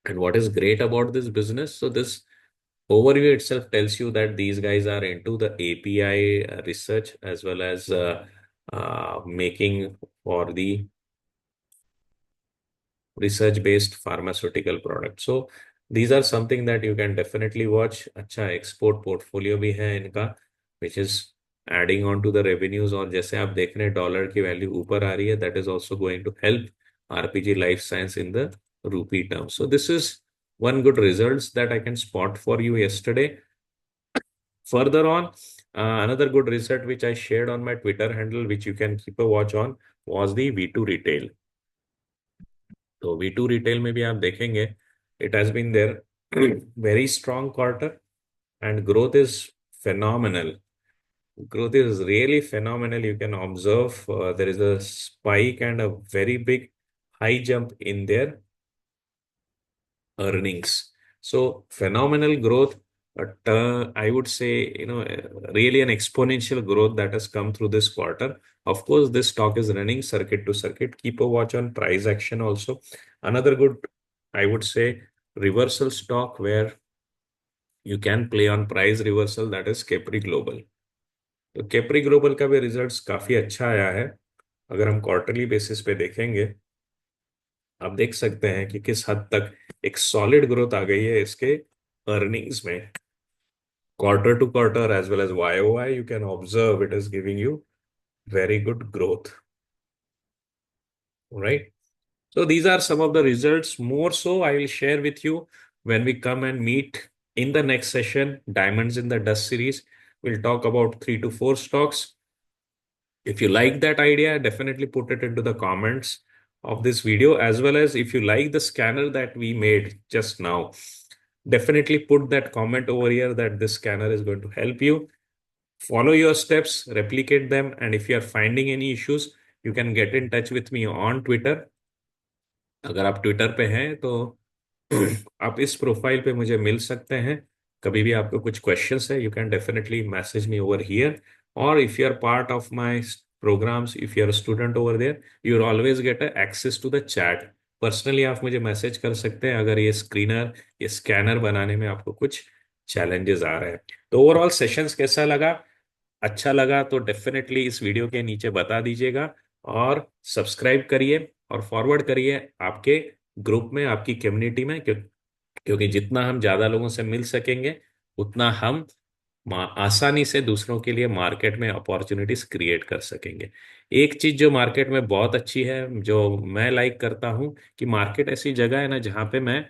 And what is great about this business, so this overview itself tells you that these guys are into the API research as well as making for the research based pharmaceutical products. So these are something that you can definitely watch. अच्छा export portfolio भी है इनका, which is adding on to the revenues. और जैसे आप देख रहे हैं डॉलर की वैल्यू ऊपर आ रही है, that is also going to help RPG Life Science in the rupee terms. So this is one good results that I can spot for you yesterday. Further on, another good result which I shared on my Twitter handle, which you can keep a watch on, was the V2 retail. तो V2 retail में भी आप देखेंगे it has been there very strong quarter and growth is phenomenal. Growth is really phenomenal. You can observe there is a spike and a very big high jump in their earnings. So phenomenal growth, but I would say, really an exponential growth that has come through this quarter. Of course, this stock is running circuit to circuit. Keep a watch on price action also. Another good, I would say, reversal stock where you can play on price reversal, that is Capri Global. तो Capri global का भी results काफी अच्छा आया है। अगर हम quarterly basis पे देखेंगे, आप देख सकते हैं कि किस हद तक एक सॉलिड ग्रोथ आ गई है इसके अर्निंग्स में। Quarter to quarter as well as YOY, you can observe it is giving you very good growth, right? So these are some of the results. More so, I will share with you when we come and meet in the next session, Diamonds in the Dust series. We'll talk about 3 to 4 stocks. If you like that idea, definitely put it into the comments of this video, as well as if you like the scanner that we made just now, definitely put that comment over here that this scanner is going to help you. Follow your steps, replicate them, and if you are finding any issues, you can get in touch with me on Twitter. अगर आप Twitter पे हैं तो आप इस profile पे मुझे मिल सकते हैं। कभी भी आपको कुछ क्वेश्चंस है, you can definitely message me over here. और if you are part of my programs, if you are student over there, you always get access to the chat. Personally आप मुझे मैसेज कर सकते हैं अगर ये स्कैनर बनाने में आपको कुछ चैलेंजेस आ रहे हैं। तो ओवरऑल सेशंस कैसा लगा? अच्छा लगा तो डेफिनेटली इस वीडियो के नीचे बता दीजिएगा, और सब्सक्राइब करिए और फॉरवर्ड करिए आपके ग्रुप में, आपकी कम्युनिटी में, क्योंकि जितना हम ज्यादा लोगों से मिल सकेंगे, उतना हम आसानी से दूसरों के लिए मार्केट में अपॉर्चुनिटीज क्रिएट कर सकेंगे। एक चीज जो मार्केट में बहुत अच्छी है, जो मैं लाइक करता हूं, कि मार्केट ऐसी जगह है ना जहां पे मैं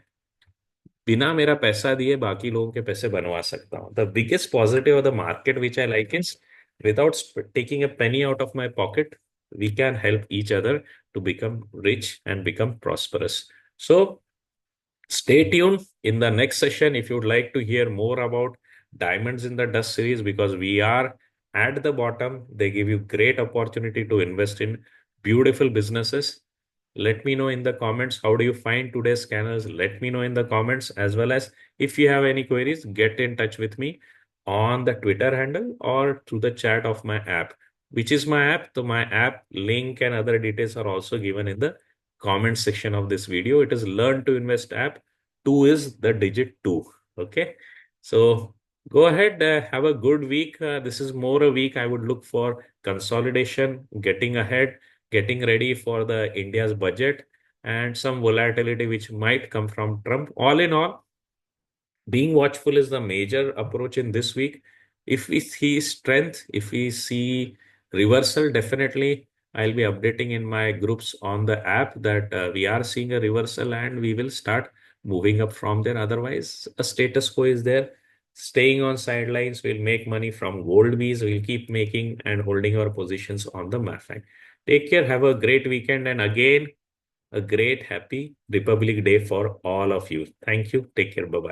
बिना मेरा पैसा दिए बाकी लोगों के पैसे बनवा सकता हूँ। The biggest positive of the market which I like is, without taking a penny out of my pocket, we can help each other to become rich and become prosperous. So stay tuned in the next session if you'd like to hear more about Diamonds in the Dust series, because we are at the bottom. They give you great opportunity to invest in beautiful businesses. Let me know in the comments how do you find today's scanners. Let me know in the comments, as well as if you have any queries, get in touch with me on the Twitter handle or through the chat of my app. Which is my app? So my app link and other details are also given in the comment section of this video. It is Learn to Invest app. Two is the digit two. Okay. So go ahead, have a good week. This is more a week I would look for consolidation, getting ahead, getting ready for the India's budget, and some volatility which might come from Trump. All in all, being watchful is the major approach in this week. If we see strength, if we see reversal, definitely I'll be updating in my groups on the app that we are seeing a reversal and we will start moving up from there. Otherwise, a status quo is there. Staying on sidelines, we'll make money from gold bees. We'll keep making and holding our positions on the MAFAN. Take care. Have a great weekend. And again, a great happy Republic Day for all of you. Thank you. Take care. Bye bye.